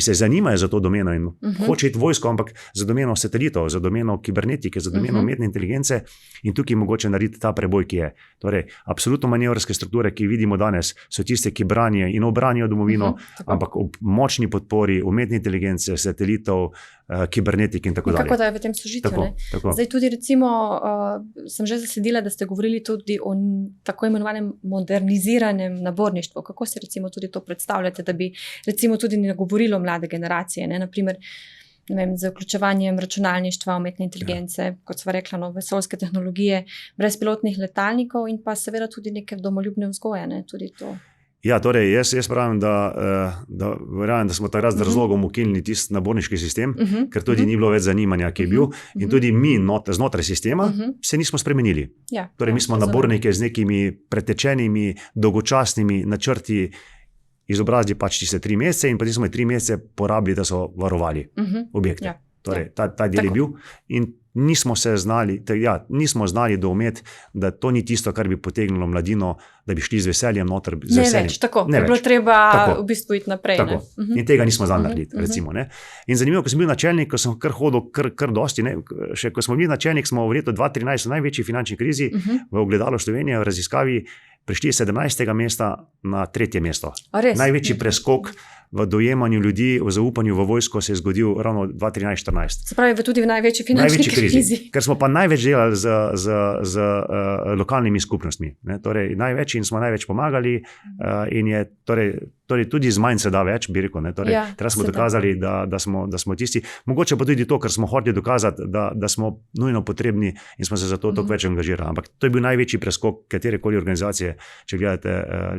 se zanimajo za to domeno in hoče iti vojsko, ampak za domeno satelitov, za domeno kibernetike, za domeno umetne inteligence, in tukaj mogoče narediti ta preboj, ki je. Torej, absolutno manevrske strukture, ki vidimo danes, so tiste, ki branijo in obranijo domovino, ampak ob močni podpori umetne inteligence, satelitov, kibernetik in tako dalje. Kako da je v tem sožitju. Zdaj tudi recimo sem že zasledila, da ste govorili tudi o tako imenovanem moderniziranem naborništvu. Kako se recimo tudi to predstavljate, da bi recimo tudi nagovorilo mlade generacije, ne? Naprimer, ne vem, z vključevanjem računalništva, umetne inteligence, kot sva rekla, vesoljske tehnologije, brezpilotnih letalnikov in pa seveda tudi neke domoljubne vzgoje, ne? Tudi to. Ja, torej, jaz pravim, da smo takrat z razlogom ukinili tisti naborniški sistem, ker tudi ni bilo več zanimanja, ki je bil, in tudi mi znotraj sistema se nismo spremenili. Torej, mi smo nabornike z nekimi pretečenimi, dolgočasnimi načrti izobrazili pač tiste 3 mesece in potem smo 3 mesece porabili, da so varovali objekte. Torej, ta del je bil in nismo znali doumeti, da to ni tisto, kar bi potegnilo mladino, da bi šli z veseljem noter. Ne več, tako. Ne bilo treba v bistvu iti naprej. Tako. In tega nismo znali narediti, recimo. Ne? In zanimivo, ko sem bil načelnik, ko sem kar hodil kar dosti, ne? Še ko smo bili načelnik, smo v letu 2013 v največji finančni krizi v ogledalu Slovenije v raziskavi prišli 17. mesta na 3. mesto. Največji preskok v dojemanju ljudi, v zaupanju v vojsko se je zgodil ravno 2013-2014. Se pravi, tudi v največji finančni krizi. Ker smo pa največ delali z lokalnimi skupnostmi. Ne? Torej, največ in smo največ pomagali in je torej tudi z manj se da več, bi rekel. Torej, treba smo dokazali, da smo tisti. Mogoče pa tudi to, ker smo hoteli dokazati, da smo nujno potrebni in smo se zato toliko več angažirali. Ampak to je bil največji preskok katerekoli organizacije, če gledate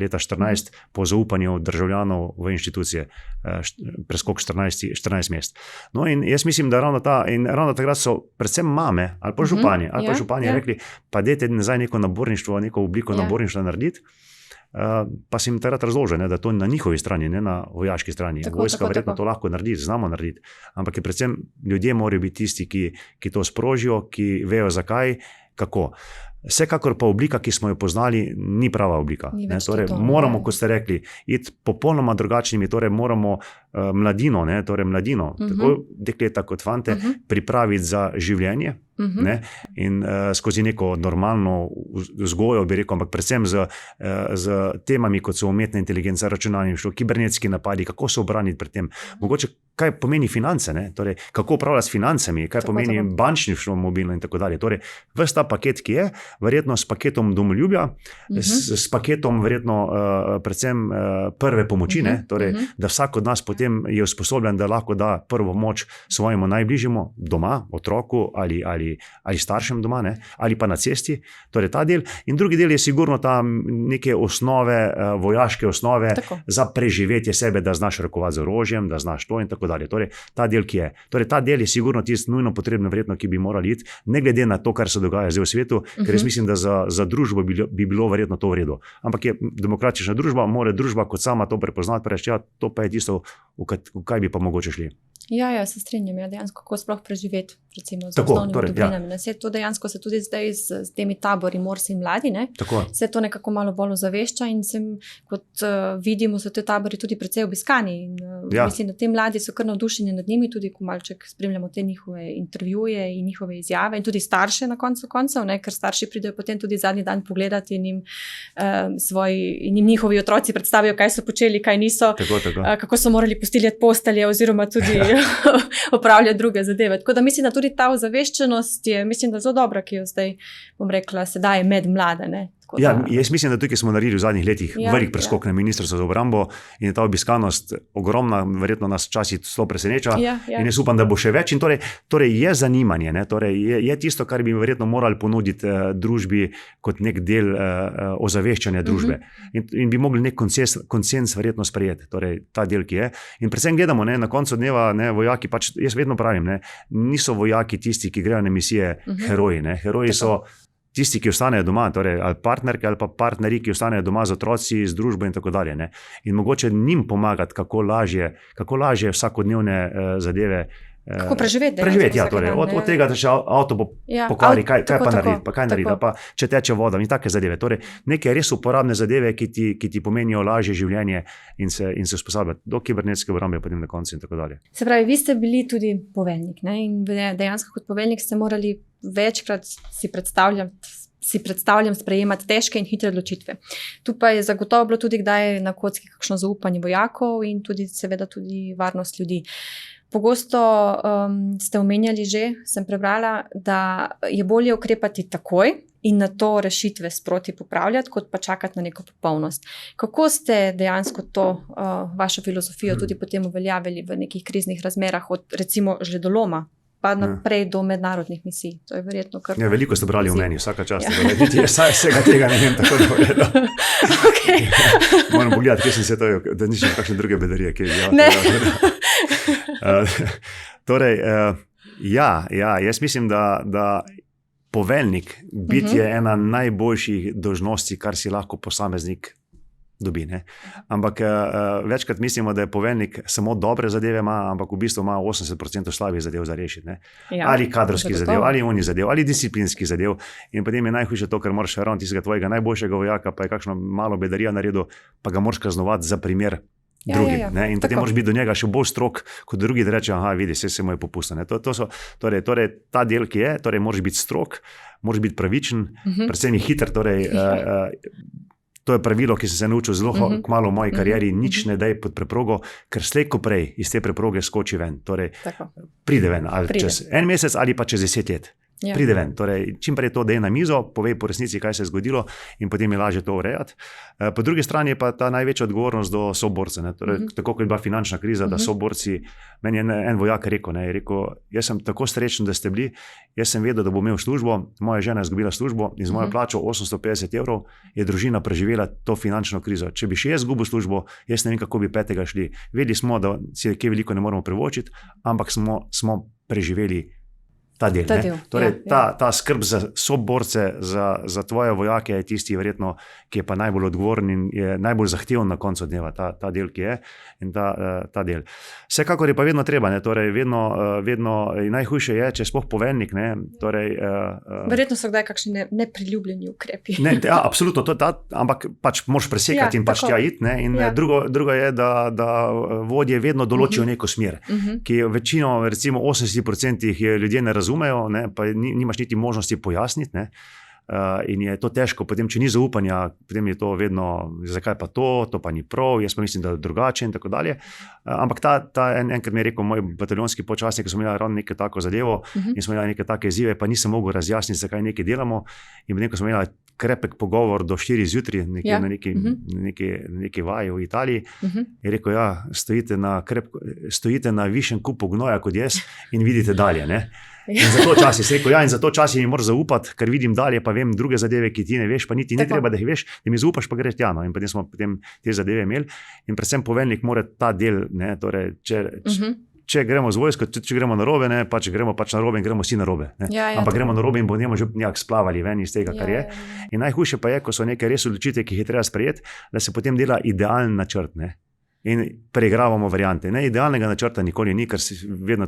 leta 2014, po zaupanju državljanov v inštitucije, preskok 14 mest. No in jaz mislim, da ravno takrat so predvsem mame ali pa župani rekli, pa dajte nazaj neko naborništvo, neko obliko naborništva narediti. Pa sem jim takrat razložil, da to na njihovi strani, ne na vojaški strani. Vojska verjetno to lahko naredi, znamo narediti, ampak je predvsem ljudje morajo biti tisti, ki to sprožijo, ki vejo zakaj, kako. Vsekakor pa oblika, ki smo jo poznali, ni prava oblika. Torej, moramo, kot ste rekli, iti popolnoma drugačnimi, torej moramo mladino, tako dekleta kot fante, pripraviti za življenje. Ne? In skozi neko normalno vzgojo, bi rekel, ampak predvsem z temami, kot so umetna inteligenca, računalništvo, kibernetski napadi, kako se obraniti pred tem. Mogoče, kaj pomeni finance, torej, kako upravljati s financami, kaj pomeni bančništvo mobilno in tako dalje. Torej, ves ta paket, ki je, verjetno s paketom domoljubja, s paketom verjetno predvsem prve pomoči, torej, da vsak od nas potem je usposobljen, da lahko da prvo pomoč svojemu najbližjemu doma, otroku ali staršem doma, ali pa na cesti, torej ta del. In drugi del je sigurno tam neke osnove, vojaške osnove za preživetje sebe, da znaš rokovati z orožjem, da znaš to in tako dalje. Torej ta del, ki je. Torej ta del je sigurno tisto nujno potrebno, verjetno, ki bi morali iti, ne glede na to, kar se dogaja zdaj v svetu, ker jaz mislim, da za družbo bi bilo verjetno to v redu. Ampak je demokratična družba, mora družba kot sama to prepoznati, pa reči, to pa je tisto, v kaj bi pa mogoče šli. Ja, se strinjam, dejansko, kako sploh preživeti, recimo, z osnovnimi dobrinami. To dejansko se tudi zdaj s temi tabori Morsi in mladi, se to nekako malo bolj ozavešča in kot vidimo, so te tabori tudi precej obiskani. Mislim, da te mladi so kar navdušeni nad njimi, tudi ko malček spremljamo te njihove intervjuje in njihove izjave in tudi starše na koncu koncev, ker starši pridejo potem tudi zadnji dan pogledati in jim njihovi otroci predstavijo, kaj so počeli, kaj niso, kako so morali postiljati postelje oziroma tudi opravljati druge zadeve. Tako da mislim, da tudi ta ozaveščenost je, mislim, da zelo dobra, ki jo zdaj, bom rekla, sedaj med mlade. Jaz mislim, da tukaj smo naredili v zadnjih letih velik preskok na Ministrstvo za obrambo in je ta obiskanost ogromna, verjetno nas včasih zelo preseneča in jaz upam, da bo še več. In torej je zanimanje, torej je tisto, kar bi verjetno morali ponuditi družbi kot nek del ozaveščanja družbe. In bi mogli nek konsens verjetno sprejeti, torej ta del, ki je. In predvsem gledamo, na koncu dneva vojaki, pač jaz vedno pravim, niso vojaki tisti, ki grejo na misije heroji. Heroji so tisti, ki ostanejo doma, torej ali partnerke ali pa partnerji, ki ostanejo doma z otroci, z družbo in tako dalje. In mogoče njim pomagati, kako lažje vsakodnevne zadeve kako preživeti. Torej, od tega, da še avto pokvari, kaj pa naredi, pa če teče voda in take zadeve. Torej, neke res uporabne zadeve, ki ti pomenijo lažje življenje in se usposabljati do kibernetske obrambe, potem na koncu in tako dalje. Se pravi, vi ste bili tudi poveljnik, in dejansko kot poveljnik ste morali večkrat si predstavljam sprejemati težke in hitre odločitve. Tu pa je zagotovo bilo tudi kdaj na kocki kakšno zaupanje vojakov in tudi seveda tudi varnost ljudi. Pogosto ste omenjali že, sem prebrala, da je bolje ukrepati takoj in na to rešitve sproti popravljati, kot pa čakati na neko popolnost. Kako ste dejansko to vašo filozofijo tudi potem uveljavili v nekih kriznih razmerah, od recimo žledoloma pa naprej do mednarodnih misij? To je verjetno kar... Veliko ste brali v meni, vsaka čast. Vsega tega ne vem tako dobro. Moram pogledati, kje sem se to, da nišem kakšne druge bedarije. Torej, jaz mislim, da poveljnik biti je ena najboljših dolžnosti, kar si lahko posameznik dobi. Ampak večkrat mislimo, da je poveljnik samo dobre zadeve ima, ampak v bistvu ima 80% slabih zadev za rešiti. Ali kadrovskih zadev, ali unih zadev, ali disciplinskih zadev. In potem je najhujše to, ker moraš ravno tistega tvojega najboljšega vojaka, pa je kakšno malo bedarija naredil, pa ga moraš kaznovati za primer drugim. In potem moraš biti do njega še bolj strog, kot drugi, da reče, vidi, se mu je popustil. Torej, ta del, ki je, torej moraš biti strog, moraš biti pravičen, predvsem hiter, torej To je pravilo, ki sem se naučil zelo kmalu v moji karieri, nič ne daj pod preprogo, ker slej ko prej iz te preproge skoči ven. Torej, pride ven, ali čez en mesec ali pa čez 10 let. Ja. Pride ven. Torej, čim prej to dej na mizo, povej po resnici, kaj se je zgodilo in potem je lažje to urejati. Po drugi strani je pa ta največja odgovornost do soborce. Torej, tako kot je bila finančna kriza, da soborci, meni je en vojak rekel, jaz sem tako srečen, da ste bili, jaz sem vedel, da bom imel službo, moja žena je izgubila službo in z mojo plačo 850 € je družina preživela to finančno krizo. Če bi še jaz izgubil službo, jaz ne vem, kako bi petega šli. Vedeli smo, da si kaj veliko ne moremo privoščiti, ampak smo preživeli ta del. Torej, ta skrb za soborce, za tvoje vojake je tisti verjetno, ki je pa najbolj odgovoren in je najbolj zahteven na koncu dneva, ta del, ki je in ta del. Vsekakor je pa vedno treba, torej vedno najhujše je, če sploh poveljnik. Verjetno so kdaj kakšni nepriljubljeni ukrepi. Absolutno, ampak pač moraš presekati in pač tja iti. In drugo je, da vodje vedno določijo neko smer, ki večino, recimo 80% je ljudje ne razumejo, pa nimaš niti možnosti pojasniti. In je to težko, potem, če ni zaupanja, potem je to vedno, zakaj pa to pa ni prav, jaz pa mislim, da je drugače in tako dalje. Ampak enkrat mi je rekel moj bataljonski počasnik, ko smo imeli ravno nekaj tako zadevo in smo imeli nekaj take izzive, pa nisem mogel razjasniti, zakaj nekaj delamo. In potem, ko smo imeli krepek pogovor do 4 zjutraj, na neki vaji v Italiji, je rekel, stojite na višjem kupu gnoja kot jaz in vidite dalje. In za to časi mi moraš zaupati, ker vidim dalje, pa vem druge zadeve, ki ti ne veš, pa niti ne treba, da jih veš, da mi zaupaš, pa greš tja. In potem smo te zadeve imeli. In predvsem poveljnik mora ta del, torej, če gremo z vojsko, če gremo na robe, če gremo pač na robe in gremo vsi na robe. Ampak gremo na robe in bomo že nekako splavali ven iz tega, kar je. In najhujše pa je, ko so neke res odločitve, ki jih je treba sprejeti, da se potem dela idealen načrt. In preigravamo variante. Idealnega načrta nikoli ni, ker si vedno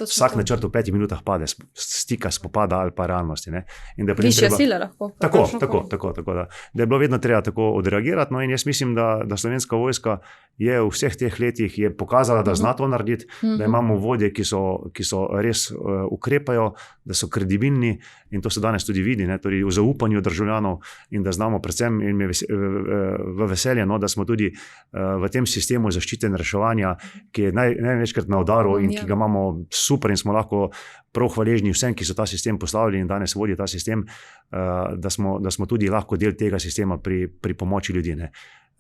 vsak načrt v 5 minutah pade, stika spopada ali pa realnosti. Višja sila lahko. Tako. Da je bilo vedno treba tako odreagirati. In jaz mislim, da Slovenska vojska je v vseh teh letih pokazala, da zna to narediti, da imamo vodje, ki so res ukrepajo, da so kredibilni in to se danes tudi vidi, torej v zaupanju državljanov in da znamo predvsem in me v veselje, da smo tudi v tem sistemu zaščite in reševanja, ki je največkrat na udaru in ki ga imamo super in smo lahko prav hvaležni vsem, ki so ta sistem postavili in danes vodijo ta sistem, da smo tudi lahko del tega sistema pri pomoči ljudi.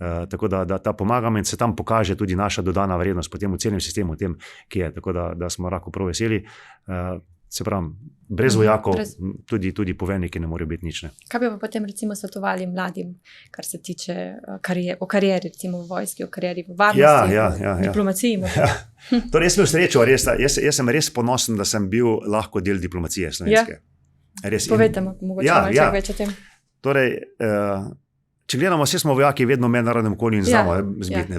Tako da ta pomagamo in se tam pokaže tudi naša dodana vrednost potem v celem sistemu, tem, ki je, tako da smo lahko prav veseli. Se pravi, brez vojakov tudi poveljniki ne morejo biti nič. Kaj bi pa potem recimo svetovali mladim, kar se tiče o karieri, recimo v vojski, o karieri v varnosti, v diplomaciji? Torej, jaz sem imel srečo, jaz sem res ponosen, da sem bil lahko del diplomacije slovenske. Povejte mogoče malo več o tem. Torej, če gledamo, vsi smo vojaki vedno v mednarodnem okolju in znamo zbitne.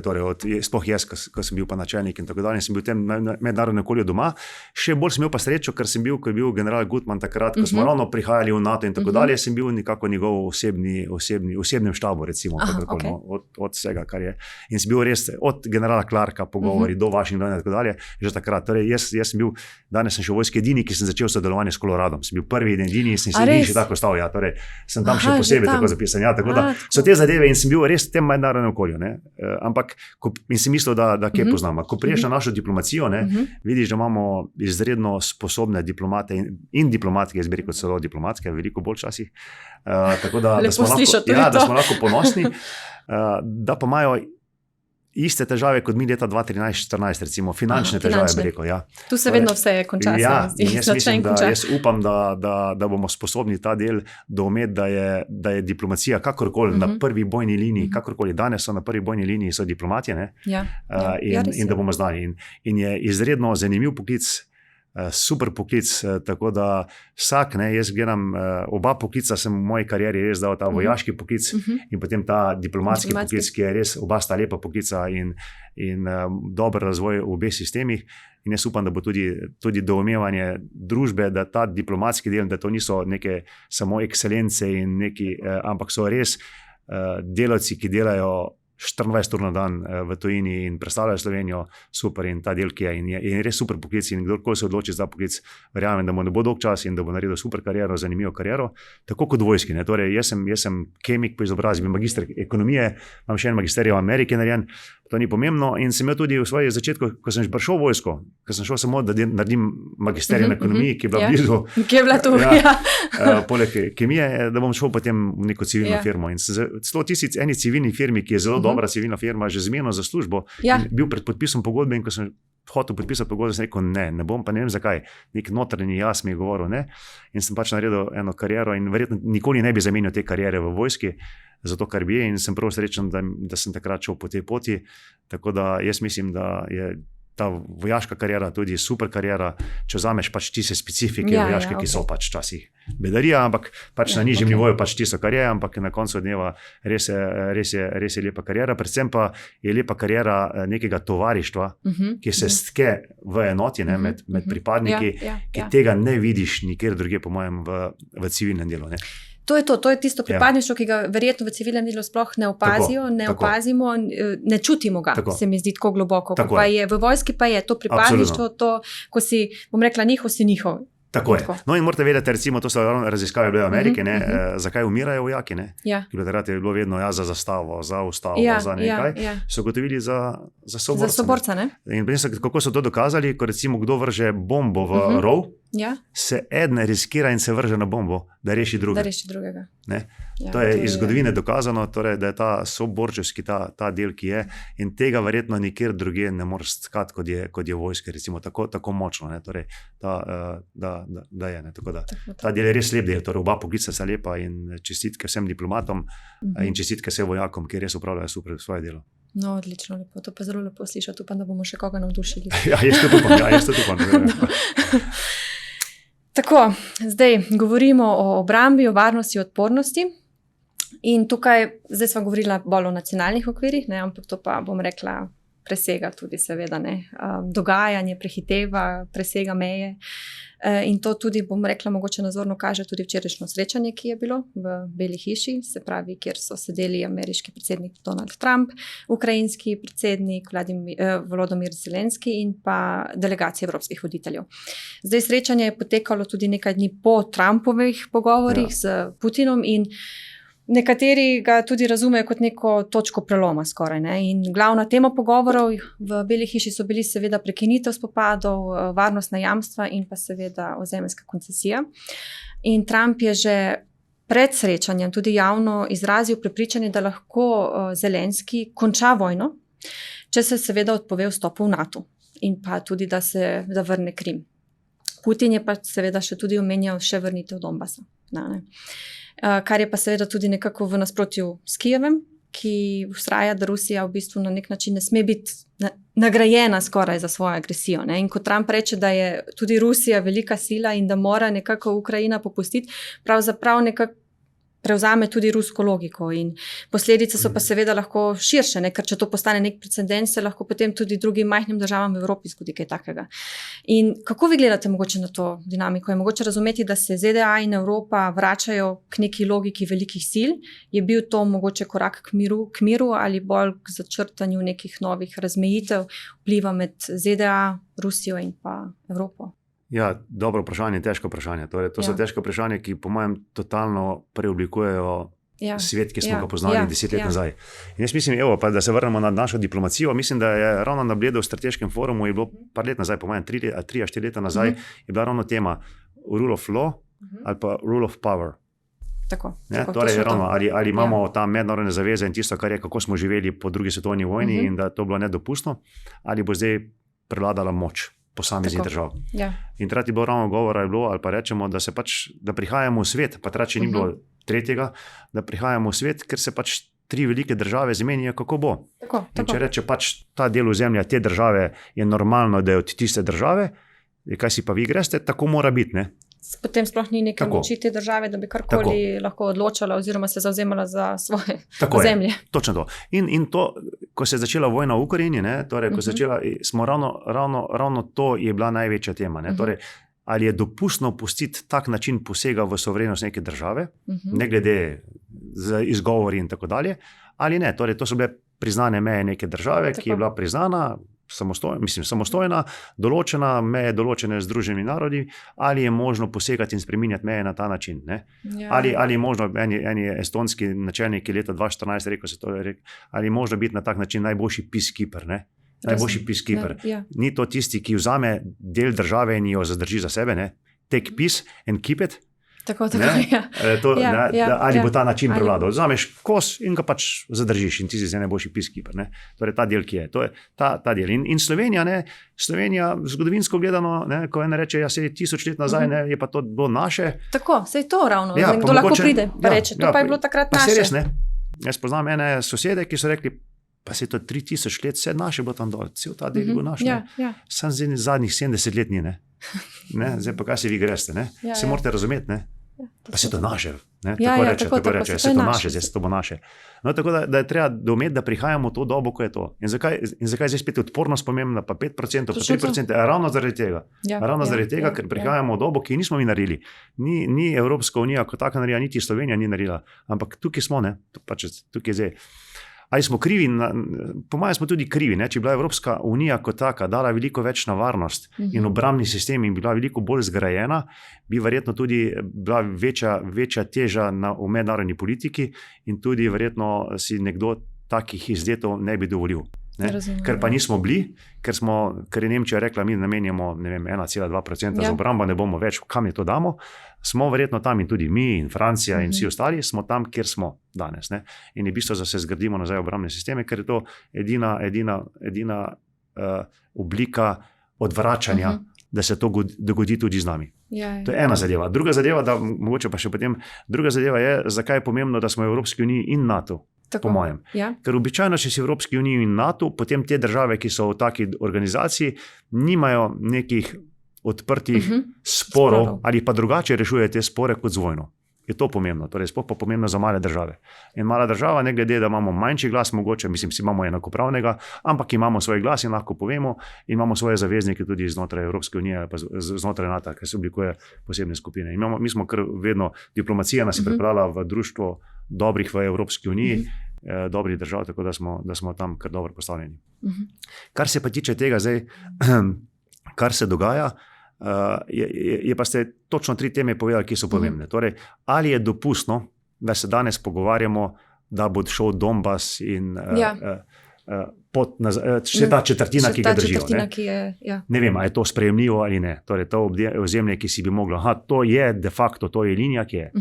Sploh jaz, ko sem bil pa načelnik in tako dalje, sem bil v tem mednarodnem okolju doma. Še bolj sem imel pa srečo, ker ko je bil general Gutmann takrat, ko smo ravno prihajali v NATO in tako dalje, sem bil nekako njegov osebnem štabu, recimo, od vsega, kar je. In sem bil res od generala Clarka pogovori do Washingtona in tako dalje, že takrat. Torej, jaz sem bil, danes sem še v vojski edini, ki sem začel sodelovanje s Coloradom. Sem bil prvi in edini in sem se še tako stal. Torej, sem tam še posebej tako zapisan. Tako da so te zadeve in sem bil res v tem mednarodnem okolju. Ampak in sem mislil, da kje poznam. Ko priješ na našo diplomacijo, vidiš, da imamo izredno sposobne diplomate in diplomatke, jaz bi rekel celo diplomatske, veliko bolj časih. Tako da smo lahko ponosni, da pa imajo iste težave kot mi leta 2013-2014, recimo finančne težave, bi rekel. Tu se vedno vse konča. Jaz upam, da bomo sposobni ta del doumeti, da je diplomacija kakorkoli na prvi bojni liniji, kakorkoli danes so na prvi bojni liniji, so diplomatije, in da bomo znali. In je izredno zanimiv poklic, super poklic, tako da vsak, jaz gledam, oba poklica sem v moji karieri res dal, ta vojaški poklic in potem ta diplomatski poklic, ki je res, oba sta lepa poklica in dober razvoj v obeh sistemih. In jaz upam, da bo tudi doumevanje družbe, da ta diplomatski del, da to niso neke samo ekscelence in neki, ampak so res delavci, ki delajo 24 ur na dan v tujini in predstavljajo Slovenijo super in ta del, ki je. In je res super poklic in kdorkoli se odloči za poklic, verjamem, da mu ne bo dolg čas in da bo naredil super kariero, zanimivo kariero, tako kot vojski. Ne. Torej, jaz sem kemik po izobrazbi, magister ekonomije, imam še en magisterij v Ameriki narejen, to ni pomembno in sem imel tudi v svojem začetku, ko sem prišel v vojsko, ko sem šel samo, da naredim magisterij na ekonomiji, ki je bila blizu. Ki je bila tu, poleg kemije, da bom šel potem v neko civilno firmo. In celo eni civilni firmi, ki je zelo dobra civilna firma, že zmerno za službo, bil pred podpisom pogodbe in ko sem hotel podpisati pogodbo, sem rekel, ne bom, pa ne vem zakaj. Nek notranji jaz mi je govoril, ne. In sem pač naredil eno kariero in verjetno nikoli ne bi zamenil te kariere v vojski, zato kar bi je in sem prav srečen, da sem takrat šel po tej poti. Tako da jaz mislim, da je ta vojaška kariera tudi super kariera, če vzameš pač tiste specifike vojaške, ki so pač včasih bedarija, ampak pač na nižjem nivoju pač tisto, kar je, ampak na koncu dneva res je lepa kariera. Predvsem pa je lepa kariera nekega tovarištva, ki se stke v enoti, ne, med pripadniki, ki tega ne vidiš nikjer drugje, po mojem, v civilnem delu. Ne. To je tisto pripadništvo, ki ga verjetno v civilnem delu sploh ne opazijo, opazimo, ne čutimo ga, se mi zdi tako globoko. Pa je, v vojski pa je to pripadništvo, to, ko si, bom rekla, njihov si njihov. Tako je. No in morate vedeti, recimo, to so raziskave bile v Ameriki, zakaj umirajo vojaki, ne? Ki je bilo vedno za zastavo, za ustavo, za nekaj. So gotovili za soborca. Za soborca, ne? In kako so to dokazali, ko recimo kdo vrže bombo v rov, se eden riskira in se vrže na bombo, da reši drugega. To je iz zgodovine dokazano, torej, da je ta soborčevski ta del, ki je, in tega verjetno nikjer drugje ne moreš stkati, kot je vojske, recimo, tako močno, ne? Torej, da je. Ne? Tako da, ta del je res lep del, torej oba poklica sta lepa in čestitke vsem diplomatom in čestitke vsem vojakom, ki res upravljajo super svoje delo. No, odlično, lepo. To pa zelo lepo slišati, upam, da bomo še koga navdušili. Jaz to upam. Tako, zdaj govorimo o obrambi, o varnosti, o odpornosti in zdaj smo govorila bolj o nacionalnih okvirih, ne, ampak to pa, bom rekla, presega tudi seveda, ne, dogajanje prehiteva, presega meje in to tudi, bom rekla, mogoče nazorno kaže tudi včerajšnjo srečanje, ki je bilo v Beli hiši, se pravi, kjer so sedeli ameriški predsednik Donald Trump, ukrajinski predsednik Volodymyr Zelenski in pa delegacije evropskih voditeljev. Zdaj srečanje je potekalo tudi nekaj dni po Trumpovih pogovorih z Putinom in nekateri ga tudi razumejo kot neko točko preloma skoraj. Ne? In glavna tema pogovorov v Beli hiši so bili seveda prekinitev spopadov, varnostna jamstva in pa seveda ozemeljska koncesija. In Trump je že pred srečanjem tudi javno izrazil prepričanje, da lahko Zelenski konča vojno, če se seveda odpove vstopu v NATO in pa tudi, da se zavrne Krim. Putin je pa seveda še tudi omenjal še vrnitev Donbasa. Kar je pa seveda tudi nekako v nasprotju s Kijevem, ki vztraja, da Rusija v bistvu na nek način ne sme biti nagrajena skoraj za svojo agresijo. Ne? In ko Trump reče, da je tudi Rusija velika sila in da mora nekako Ukrajina popustiti, pravzaprav nekako prevzame tudi rusko logiko in posledice so pa seveda lahko širše, ne? Ker če to postane nek precedens, se lahko potem tudi drugim majhnim državam v Evropi zgodi kaj takega. In kako vi gledate mogoče na to dinamiko? Je mogoče razumeti, da se ZDA in Evropa vračajo k neki logiki velikih sil? Je bil to mogoče korak k miru ali bolj k začrtanju nekih novih razmejitev vpliva med ZDA, Rusijo in pa Evropo? Ja, dobro vprašanje, težko vprašanje. Torej, to so težko vprašanje, ki po mojem totalno preoblikujejo svet, ki smo ga poznali 10 let nazaj. In jaz mislim, pa da se vrnemo na našo diplomacijo, mislim, da je ravno na Bledu v strateškem forumu, je bilo par let nazaj, po mojem 3 ali 4 leta nazaj, je bila ravno tema rule of law ali pa rule of power. Torej, ravno, ali imamo tam mednarodne zaveze in tisto, kar je, kako smo živeli po drugi svetovni vojni in da to bilo nedopustno, ali bo zdaj prevladala moč posameznih držav. In trati bilo ravno govora, ali pa rečemo, da prihajamo v svet, pa trati ni bilo tretjega, da prihajamo v svet, ker se pač 3 velike države zmenijo, kako bo. In če reče pač ta del ozemlja te države je normalno, da je od tiste države, kaj si pa vi greste, tako mora biti, ne? Potem sploh ni neke moči te države, da bi karkoli lahko odločala oziroma se zavzemala za svoje ozemlje. Točno to. In to, ko se je začela vojna v Ukrajini, torej, smo ravno to je bila največja tema. Torej, ali je dopustno pustiti tak način posega v suverenost neke države, ne glede z izgovori in tako dalje, ali ne. Torej, to so bile priznane meje neke države, ki je bila priznana, samostojna, določena meje, določene Združenimi narodi, ali je možno posegati in spreminjati meje na ta način. Ali je možno, eni estonski načelnik je leta 2014 rekel, ali je možno biti na tak način najboljši peacekeeper, najboljši peacekeeper. Ni to tisti, ki vzame del države in jo zadrži za sebe, take peace and keep it. Tako, ali bo ta način prevladal. Vzameš kos in ga pač zadržiš in ti si najboljši peacekeeper. Torej, ta del, ki je. To je ta del. In Slovenija, zgodovinsko gledano, ko ena reče, se je 1000 let nazaj, je pa to bilo naše. Tako, se je to ravno. Kdo lahko pride pa reče, to pa je bilo takrat naše. Pa se res, Jaz poznam ene sosede, ki so rekli, pa se je to 3000 let, vse naše bilo tam dol, cel ta del je bil naš. Sam zadnjih 70 let ni, Zdaj pa kaj se vi greste, se morate razumeti, pa se to naše, tako reče, se to naše, zdaj se to bo naše. Tako da je treba dometi, da prihajamo v to dobo, ko je to. In zakaj zdaj spet odpornost pomembna, pa 5%, pa 3%, ravno zaradi tega. Ravno zaradi tega, ker prihajamo v dobo, ki nismo mi naredili. Ni Evropska unija kot taka naredila, niti Slovenija ni naredila, ampak tukaj smo, tukaj zdaj. Ali smo krivi? Po mojem smo tudi krivi. Če bi bila Evropska unija kot taka dala veliko več na varnost in obrambni sistem in bila veliko bolj zgrajena, bi verjetno tudi bila večja teža v mednarodni politiki in tudi verjetno si nekdo takih izletov ne bi dovolil. Ker pa nismo bili, ker je Nemčija rekla, mi namenjamo 1,2% za obrambo, ne bomo več, kam je to damo, smo verjetno tam in tudi mi in Francija in vsi ostali smo tam, kjer smo danes. In je bistvo, da se zgradimo nazaj obrambne sisteme, ker je to edina oblika odvračanja, da se to dogodi tudi z nami. To je ena zadeva. Druga zadeva, druga zadeva je, zakaj je pomembno, da smo v Evropski uniji in NATO. Po mojem. Ker običajno, če si v Evropski uniji in NATO, potem te države, ki so v taki organizaciji, nimajo nekih odprtih sporov ali pa drugače rešujejo te spore kot z vojno. Je to pomembno, torej sploh pa pomembno za male države. In mala država, ne glede, da imamo manjši glas, mogoče, si imamo enakopravnega, ampak imamo svoj glas in lahko povemo, in imamo svoje zaveznike tudi znotraj Evropske unije ali pa znotraj NATO, ker se oblikuje posebne skupine. Mi smo kar vedno, diplomacija nas je pripravila v društvo dobrih v Evropski uniji, dobrih držav, tako da smo tam kar dobro postavljeni. Kar se pa tiče tega zdaj, kar se dogaja, je pa ste točno 3 teme povedali, ki so pomembne. Torej, ali je dopustno, da se danes pogovarjamo, da bo šel Donbas in še ta četrtina, ki ga držijo. Ne vem, ali je to sprejemljivo ali ne. Torej, to ozemlje, ki si bi moglo, to je de facto, to je linija, ki je.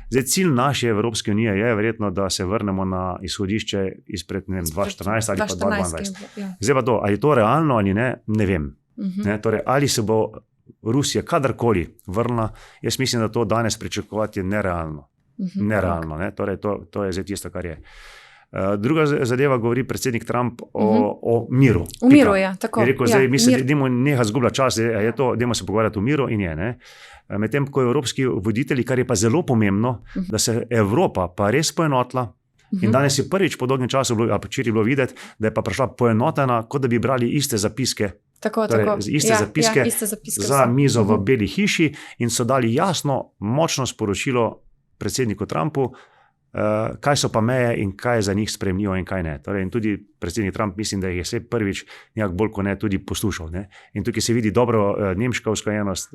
Zdaj, cilj naše Evropske unije je verjetno, da se vrnemo na izhodišče izpred 2014 ali pa 2022. Zdaj pa to, ali je to realno ali ne, ne vem. Torej, ali se bo Rusija kadarkoli vrnila, jaz mislim, da to danes pričakovati je nerealno. Torej, to je zdaj tisto, kar je. Druga zadeva, govori predsednik Trump o miru. O miru, tako. Je rekel, zdaj mislim, da idemo neha zgubljati čas, idemo se pogovarjati o miru in je. Medtem ko evropski voditelji, kar je pa zelo pomembno, da se Evropa pa res poenotila. In danes je prvič po dolgem času bilo videti, da je pa prišla poenotena, kot da bi brali iste zapiske. Iste zapiske za mizo v Beli hiši in so dali jasno, močno sporočilo predsedniku Trumpu, kaj so pa meje in kaj je za njih sprejemljivo in kaj ne. Torej, in tudi predsednik Trump, mislim, da jih je vse prvič nekako bolj kot ne tudi poslušal. In tukaj se vidi dobro nemška usklajenost,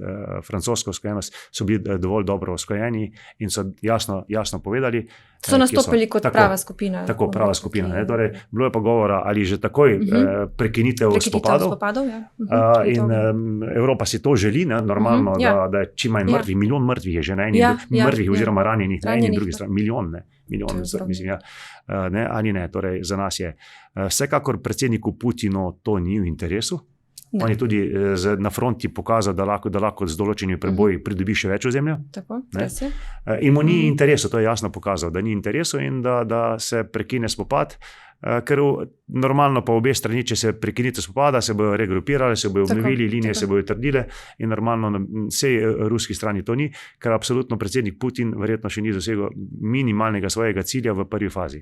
francoska usklajenost, so bili dovolj dobro usklajeni in so jasno povedali. So nastopili kot prava skupina. Tako, prava skupina. Torej, bilo je pa govora, ali že takoj prekinitev spopadov. In Evropa si to želi, normalno, da je čim manj mrtvih. Milijon mrtvih je že na eni mrtvih oziroma ranjenih na eni in drugi strani. Milijon, mislim, ali ne, torej za nas je. Vsekakor predsedniku Putinu to ni v interesu. On je tudi na fronti pokazal, da lahko z določenimi preboji pridobi še več ozemlja. In mu ni interesu, to je jasno pokazal, da ni interesu in da se prekine spopad, ker normalno pa obe strani, če se prekinite spopada, se bojo regrupirali, se bojo obnovili, linije se bojo trdile in normalno na vsej ruski strani to ni, ker absolutno predsednik Putin verjetno še ni dosegel minimalnega svojega cilja v prvi fazi.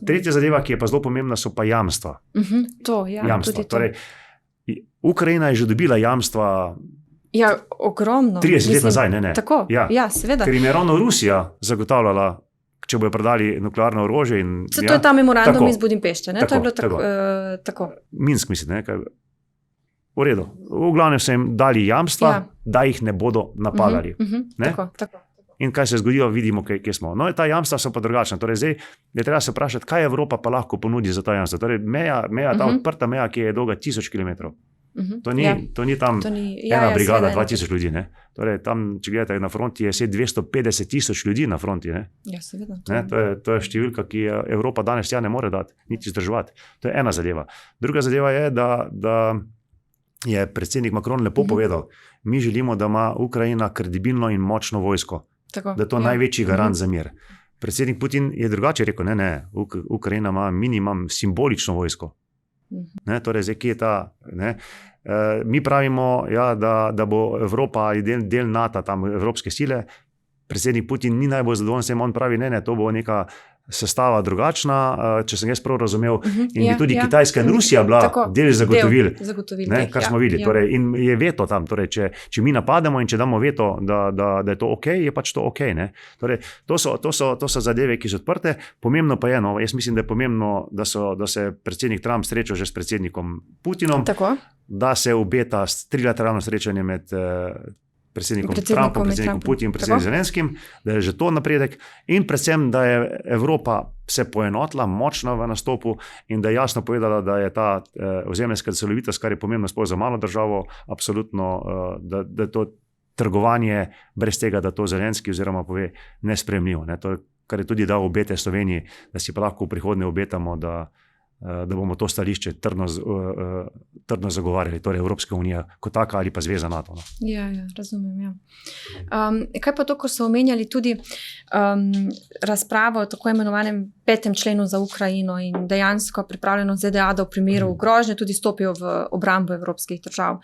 Tretja zadeva, ki je pa zelo pomembna, so pa jamstva. Jamstva. Torej, Ukrajina je že dobila jamstva ogromno. 30 let nazaj, ne. Tako, seveda. Ker jim je ravno Rusija zagotavljala če bojo prodali nuklearno orožje. To je ta memorandum iz Budimpešte, ne? To je bilo tako. Minsk, mislim, ne? V redu. V glavnem so jim dali jamstva, da jih ne bodo napadali. Tako. In kaj se je zgodilo, vidimo, kje smo. No, ta jamstva so pa drugačna. Torej, zdaj je treba se vprašati, kaj Evropa pa lahko ponudi za ta jamstva. Torej, meja, ta odprta meja, ki je dolga 1000 km. To ni tam ena brigada, 2000 ljudi. Ne? Torej, tam, če gledate na fronti, je 250 000 ljudi na fronti. Ne? Ja, seveda. To je številka, ki je Evropa danes ne more dati, niti zdržovati. To je ena zadeva. Druga zadeva je, da je predsednik Macron lepo povedal, mi želimo, da ima Ukrajina kredibilno in močno vojsko. Tako, da je to največji garant za mir. Predsednik Putin je drugače rekel, ne, Ukrajina ima minimum simbolično vojsko. Torej, zdaj, kje je ta? Mi pravimo, da bo Evropa del NATO, tam evropske sile. Predsednik Putin ni najbolj zadovoljen s tem, on pravi, ne, to bo neka sestava drugačna, če sem jaz prav razumel, in bi tudi Kitajska in Rusija bila del zagotovil, kar smo videli. Torej, in je veto tam, torej, če mi napademo in če damo veto, da je to ok, je pač to ok. Torej, to so zadeve, ki so odprte. Pomembno pa je, jaz mislim, da je pomembno, da se predsednik Trump srečal že s predsednikom Putinom, da se obeta trilateralno srečanje med predsednikom Trumpom, predsednikom Putinom in predsednikom Zelenskim, da je že to napredek in predvsem, da je Evropa se poenotila, močna v nastopu in da je jasno povedala, da je ta ozemeljska celovitost, kar je pomembno sploh za malo državo, absolutno, da je to trgovanje brez tega, da to Zelenski oziroma pove nesprejemljivo. To, kar je tudi dal obete Sloveniji, da si pa lahko v prihodnje obetamo, da bomo to stališče trdno zagovarjali, torej Evropska unija kot taka ali pa zveza NATO. Ja, razumem. Kaj pa to, ko so omenjali tudi razpravo o tako imenovanem 5. členu za Ukrajino in dejansko pripravljeno ZDA, da v primeru grožnje tudi stopijo v obrambo evropskih držav.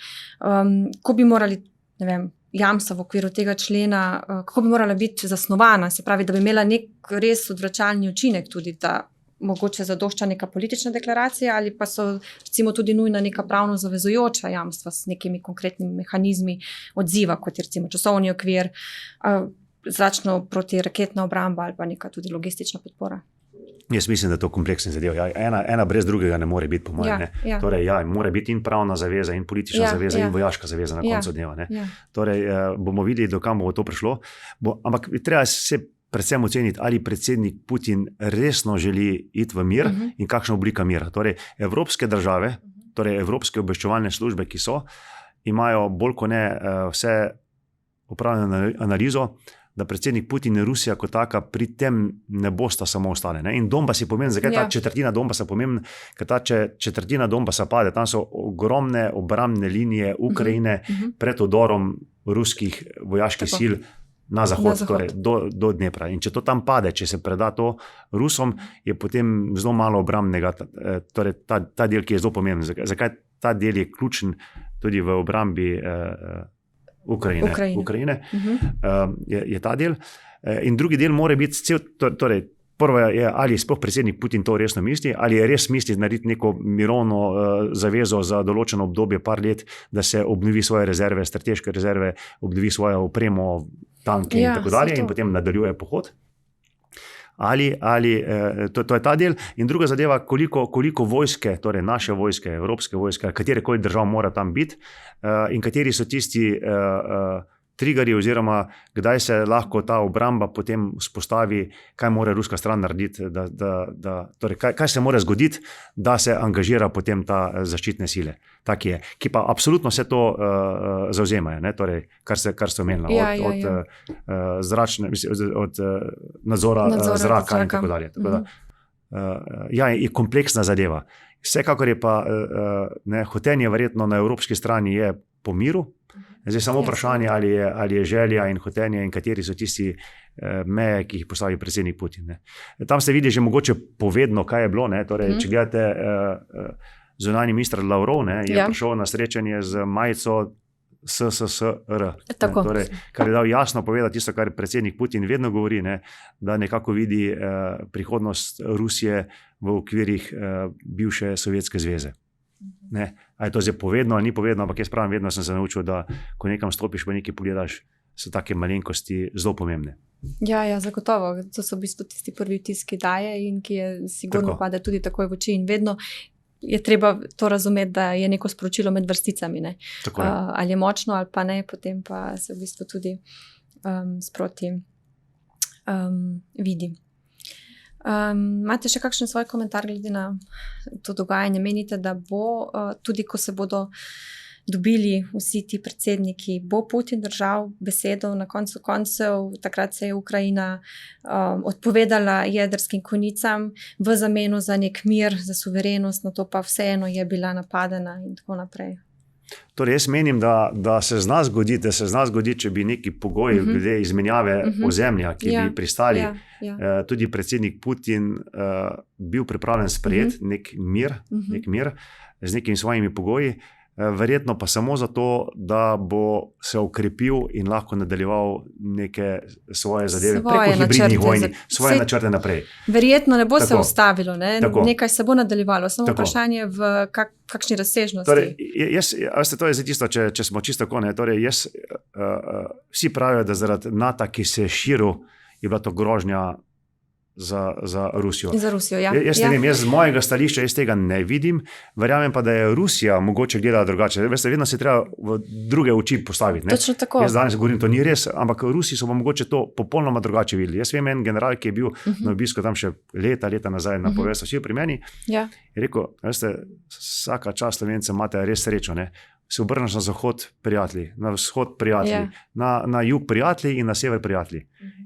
Ko bi morali, ne vem, jamstva v okviru tega člena, kako bi morala biti zasnovana, se pravi, da bi imela nek res odvračalni učinek tudi, da mogoče zadošča neka politična deklaracija ali pa so recimo tudi nujna neka pravno zavezujoča jamstva s nekimi konkretnimi mehanizmi odziva, kot je recimo časovni okvir, zračno protiraketna obramba ali pa neka tudi logistična podpora. Jaz mislim, da je to kompleksna zadeva. Ena brez drugega ne more biti, po mojem. Torej, mora biti in pravna zaveza, in politična zaveza, in vojaška zaveza na koncu dneva. Torej, bomo videli, do kam bo to prišlo. Ampak treba se predvsem oceniti, ali predsednik Putin resno želi iti v mir in kakšna oblika mira. Torej, evropske države, torej evropske obveščevalne službe, ki so, imajo bolj kot ne vse opravljeno analizo, da predsednik Putin in Rusija kot taka pri tem ne bosta samo ostale. In Donbas je pomemben, zakaj ta četrtina Donbasa pomembna, ker ta četrtina Donbasa pade, tam so ogromne obrambne linije Ukrajine pred odorom ruskih vojaških sil na zahod. Torej do Dnepra. In če to tam pade, če se preda to Rusom, je potem zelo malo obrambnega, torej ta del, ki je zelo pomemben. Zakaj ta del je ključen tudi v obrambi Ukrajine. Je ta del. In drugi del mora biti torej prvo je, ali sploh predsednik Putin to resno misli, ali je res misli narediti neko mirovno zavezo za določeno obdobje, par let, da se obnovi svoje rezerve, strateške rezerve, obnovi svojo opremo, tanke in tako dalje in potem nadaljuje pohod. To je ta del. In druga zadeva, koliko vojske, torej naše vojske, evropske vojske, katerekoli držav mora tam biti in kateri so tisti triggerji oziroma kdaj se lahko ta obramba potem vzpostavi, kaj mora ruska stran narediti, torej kaj se mora zgoditi, da se angažira potem ta zaščitne sile. Tak je, ki pa absolutno vse to zavzemajo, torej, kar ste omenili, od nadzora zraka in tako dalje. Je kompleksna zadeva. Vsekakor je pa hotenje verjetno na evropski strani je po miru. Zdaj samo vprašanje, ali je želja in hotenje in kateri so tisti meje, ki jih postavi predsednik Putin. Tam ste videli že mogoče povedno, kaj je bilo. Torej, če gledate, zunanji minister Lavrov je prišel na srečanje z majico SSSR. Torej, kar je dal jasno povedati tisto, kar predsednik Putin vedno govori, da nekako vidi prihodnost Rusije v okvirih bivše Sovjetske zveze. A je to zdaj povedno ali ni povedno, ampak jaz pravim, vedno sem se naučil, da ko nekam stopiš, pa nekaj pogledaš, so take malenkosti zelo pomembne. Ja, zagotovo. To so v bistvu tisti prvi vtis, ki daje in ki je sigurno pade tudi takoj v oči in vedno je treba to razumeti, da je neko sporočilo med vrsticami. Ne? Ali je močno ali pa ne, potem pa se v bistvu tudi sproti vidi. Imate še kakšen svoj komentar glede na to dogajanje? Menite, da bo tudi, ko se bodo dobili vsi ti predsedniki, bo Putin držal besedo na koncu koncev? Takrat se je Ukrajina odpovedala jedrskim konicam v zameno za nek mir, za suverenost, na to pa vseeno je bila napadena in tako naprej. Torej, jaz menim, da se zna zgoditi, če bi neki pogoji glede izmenjave ozemlja, ki bi pristali, tudi predsednik Putin bil pripravljen sprejeti nek mir z nekimi svojimi pogoji, verjetno pa samo zato, da bo se okrepil in lahko nadaljeval neke svoje zadeve preko hibridnih vojn, svoje načrte naprej. Verjetno ne bo se ustavilo, ne? Nekaj se bo nadaljevalo, samo vprašanje v kakšni razsežnosti. Torej, to je zdaj tisto, če smo čisto tako, torej vsi pravijo, da zaradi NATO, ki se je širil, je bila to grožnja za Rusijo. Za Rusijo, ja. Jaz ne vem, z mojega stališča jaz tega ne vidim, verjamem pa, da je Rusija mogoče gledala drugače. Veste, vedno se treba v druge oči postaviti. Ne? Točno tako. Jaz danes govorim, to ni res, ampak Rusi so pa mogoče to popolnoma drugače videli. Jaz vem, en general, ki je bil na obisku tam še leta nazaj na povestu, vsi pri meni, je rekel, veste, vsaka čast Slovencem imate res srečo, ne? Se obrneš na zahod prijatelji, na vzhod prijatelji, na jug prijatelji in na sever prijatelji.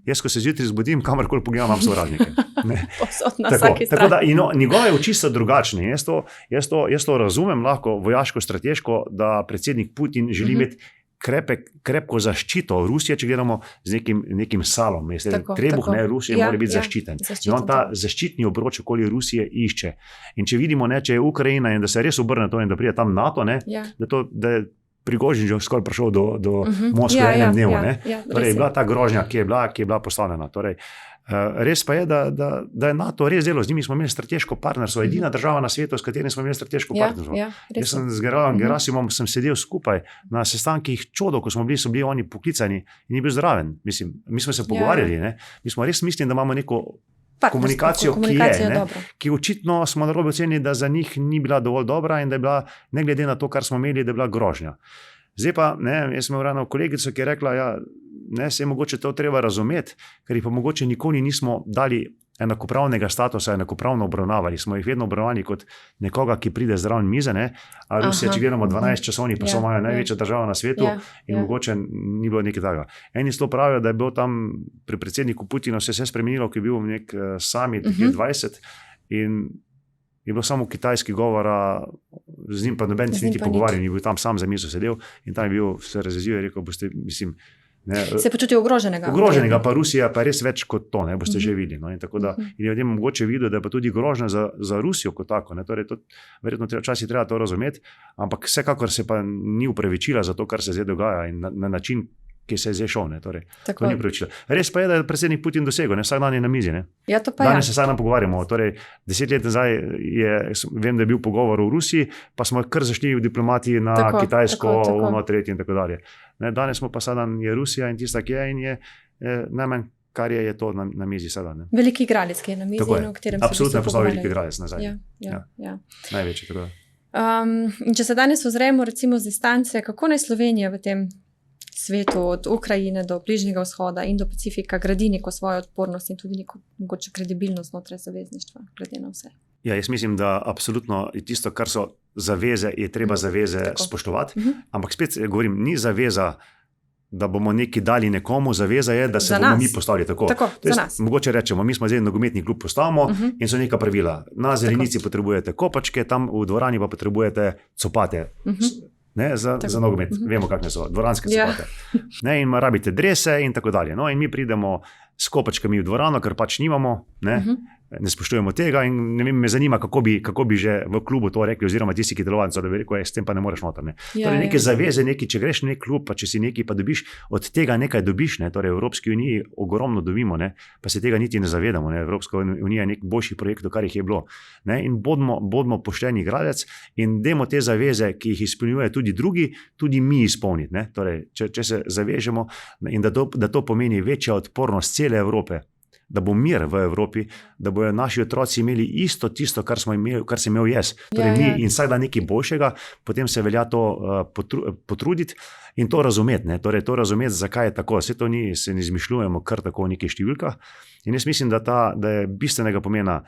Jaz, ko se zjutraj zbudim, kamorkoli pogledam, imam sovražnike. Posod na vsaki strani. Tako da njegove oči so drugačne. Jaz to razumem lahko vojaško-strateško, da predsednik Putin želi imeti krepko zaščito Rusije, če gledamo z nekim salom. Trebuh Rusije mora biti zaščiten. In on ta zaščitni obroč okoli Rusije išče. In če vidimo, če je Ukrajina in da se res obrne to in da pride tam NATO, da je Prigožin že skoraj prišel do Moskve v enem dnevu. Torej, je bila ta grožnja, ki je bila postavljena. Torej, res pa je, da je NATO res delo, z njimi smo imeli strateško partnerstvo, edina država na svetu, s katerim smo imeli strateško partnerstvo. Jaz sem z generalom Gerasimom sedel skupaj na sestankih čodov, ko smo bili oni poklicani in ni bil zraven. Mislim, mi smo se pogovarjali, mi smo res mislili, da imamo neko komunikacijo, ki očitno smo narobe ocenili, da za njih ni bila dovolj dobra in da je bila, ne glede na to, kar smo imeli, da je bila grožnja. Zdaj pa, jaz sem imel ravno kolegico, ki je rekla, se je mogoče to treba razumeti, ker jih pa mogoče nikoli nismo dali enakopravnega statusa, enakopravno obravnavali. Smo jih vedno obravnavali kot nekoga, ki pride zraven mize, a Rusija, če gledamo 12 časovnih, pa so imajo največja država na svetu in mogoče ni bilo nekaj takega. Eni zelo pravijo, da je bilo tam pri predsedniku Putinu se spremenilo, ki je bil nek summit G20 in je bilo samo kitajski govora, z njim pa noben se niti pogovarjal, ni bil tam sam za mizo sedel in tam je bil se razjezil in rekel, boste, mislim, se počuti ogroženega. Ogroženega, pa Rusija pa res več kot to, boste že videli. In tako da in ljudem mogoče videti, da je pa tudi grožnja za Rusijo kot tako. Torej, verjetno včasih treba to razumeti, ampak vsekakor se pa ni upravičila za to, kar se zdaj dogaja in na način, ki se je zdaj šel. To ni upravičila. Res pa je, da je predsednik Putin dosegel, vsak dan je na mizi. Ja, to pa danes se vsak dan pogovarjamo. Torej, 10 let nazaj vem, da je bil pogovor v Rusiji, pa smo kar zašli v diplomati na Kitajsko, tretje in tako dalje. Danes smo pa vsak dan je Rusija in tista, ki je in je najmanj, kar je to na mizi vsak dan. Veliki igralec, ki je na mizi in v katerem se absolutno je postal veliki igralec nazaj. Največji. Tako da. In če se danes ozremo recimo z distance, kako naj Slovenija v tem svetu od Ukrajine do Bližnjega vzhoda in do Pacifika gradi neko svojo odpornost in tudi neko mogoče kredibilnost znotraj zavezništva, glede na vse? Ja, jaz mislim, da absolutno je tisto, kar so zaveze, je treba zaveze spoštovati, ampak spet govorim, ni zaveza, da bomo nekaj dali nekomu, zaveza je, da se bomo mi postavili tako. Za nas. Mogoče rečemo, mi smo zdaj nogometni klub postavimo in so neka pravila. Na zelenici potrebujete kopačke, tam v dvorani pa potrebujete copate. Za nogomet, vemo, kakšne so dvoranske copate. In rabite drese in tako dalje. In mi pridemo s kopačkami v dvorano, ker pač nimamo, ne spoštujemo tega in ne vem, me zanima, kako bi že v klubu to rekli, oziroma tisti, ki delovnico, da bi rekel, s tem pa ne moreš noter. Ne. Torej neke zaveze, če greš v nek klub, pa če si neki, pa dobiš od tega nekaj dobiš, ne. Torej v Evropski uniji ogromno dobimo, ne. Pa se tega niti ne zavedamo, ne. Evropska unija je nek boljši projekt, kar jih je bilo. Ne. In bodimo pošteni igralec in dajmo te zaveze, ki jih izpolnjuje tudi drugi, tudi mi izpolniti. Ne. Torej, če se zavežemo in da to pomeni večja odpornost cele Evrope, da bo mir v Evropi, da bojo naši otroci imeli isto tisto, kar sem imel jaz. Torej mi in vsak dan nekaj boljšega, potem se velja to potruditi in to razumeti. Ne? Torej to razumeti, zakaj je tako. Vse to se ne izmišljujemo kar tako v nekih številkah. In jaz mislim, da je bistvenega pomena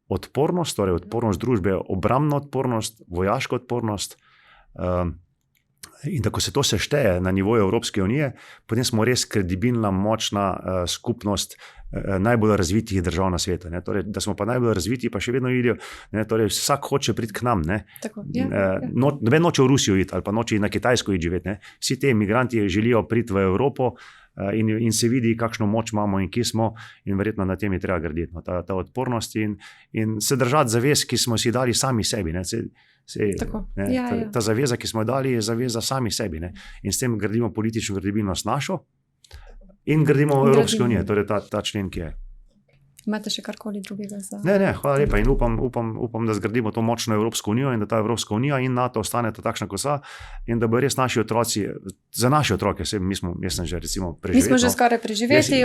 odpornost, torej odpornost družbe, obrambna odpornost, vojaška odpornost. In da ko se to sešteje na nivoju Evropske unije, potem smo res kredibilna, močna skupnost najbolj razvitih držav na svetu. Ne. Torej, da smo pa najbolj razviti, pa še vedno vidijo, ne, torej vsak hoče priti k nam. Noben noče v Rusijo iti ali pa noče na Kitajsko iti živeti. Ne. Vsi te imigranti želijo priti v Evropo in se vidi, kakšno moč imamo in kje smo, in verjetno na tem je treba graditi. No, ta odpornost in se držati zavez, ki smo si dali sami sebi. Ne. Ta zaveza, ki smo jo dali, je zaveza sami sebi. Ne. In s tem gradimo politično kredibilnost našo in gradimo Evropsko unijo, torej ta člen, ki je. Imate še karkoli drugega za... Ne, hvala lepa in upam, da zgradimo to močno Evropsko unijo in da ta Evropska unija in NATO ostaneta takšna, kot so, in da bo res naši otroci, za naše otroke, jaz sem že recimo preživeti. Mi smo že skoraj preživeti,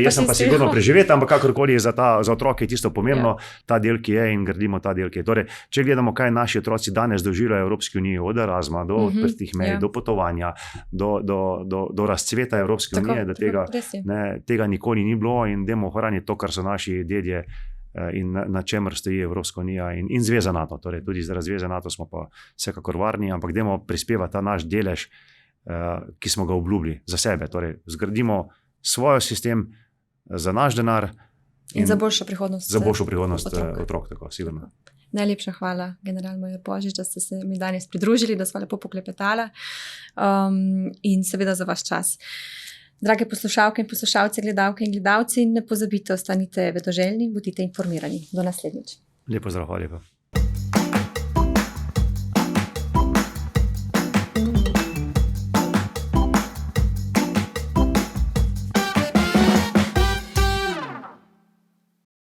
jaz sem pa sigurno preživeti, ampak kakorkoli je za otroke tisto pomembno, ta del, ki je, in gradimo ta del, ki je. Torej, če gledamo, kaj naši otroci danes doživljajo v Evropski uniji, od Erasma do odprtih mej, do potovanja, do razcveta Evropske unije, da tega nikoli ni bilo in dajmo ohraniti to, kar so naši dedje in na čemer stoji Evropska unija in zveza NATO. Torej, tudi za zveze NATO smo pa vsekakor varni, ampak dajmo prispevati ta naš delež, ki smo ga obljubili za sebe. Torej, zgradimo svoj sistem za naš denar in za boljšo prihodnost. Za boljšo prihodnost otrok, tako, sigurno. Najlepša hvala, general Major Božič, da ste se mi danes pridružili, da sva lepo poklepetala in seveda za vaš čas. Drage poslušalke in poslušalci, gledalke in gledalci, ne pozabite, ostanite vedoželjni, bodite informirani. Do naslednjič. Lepo zdrav, hvala lepa.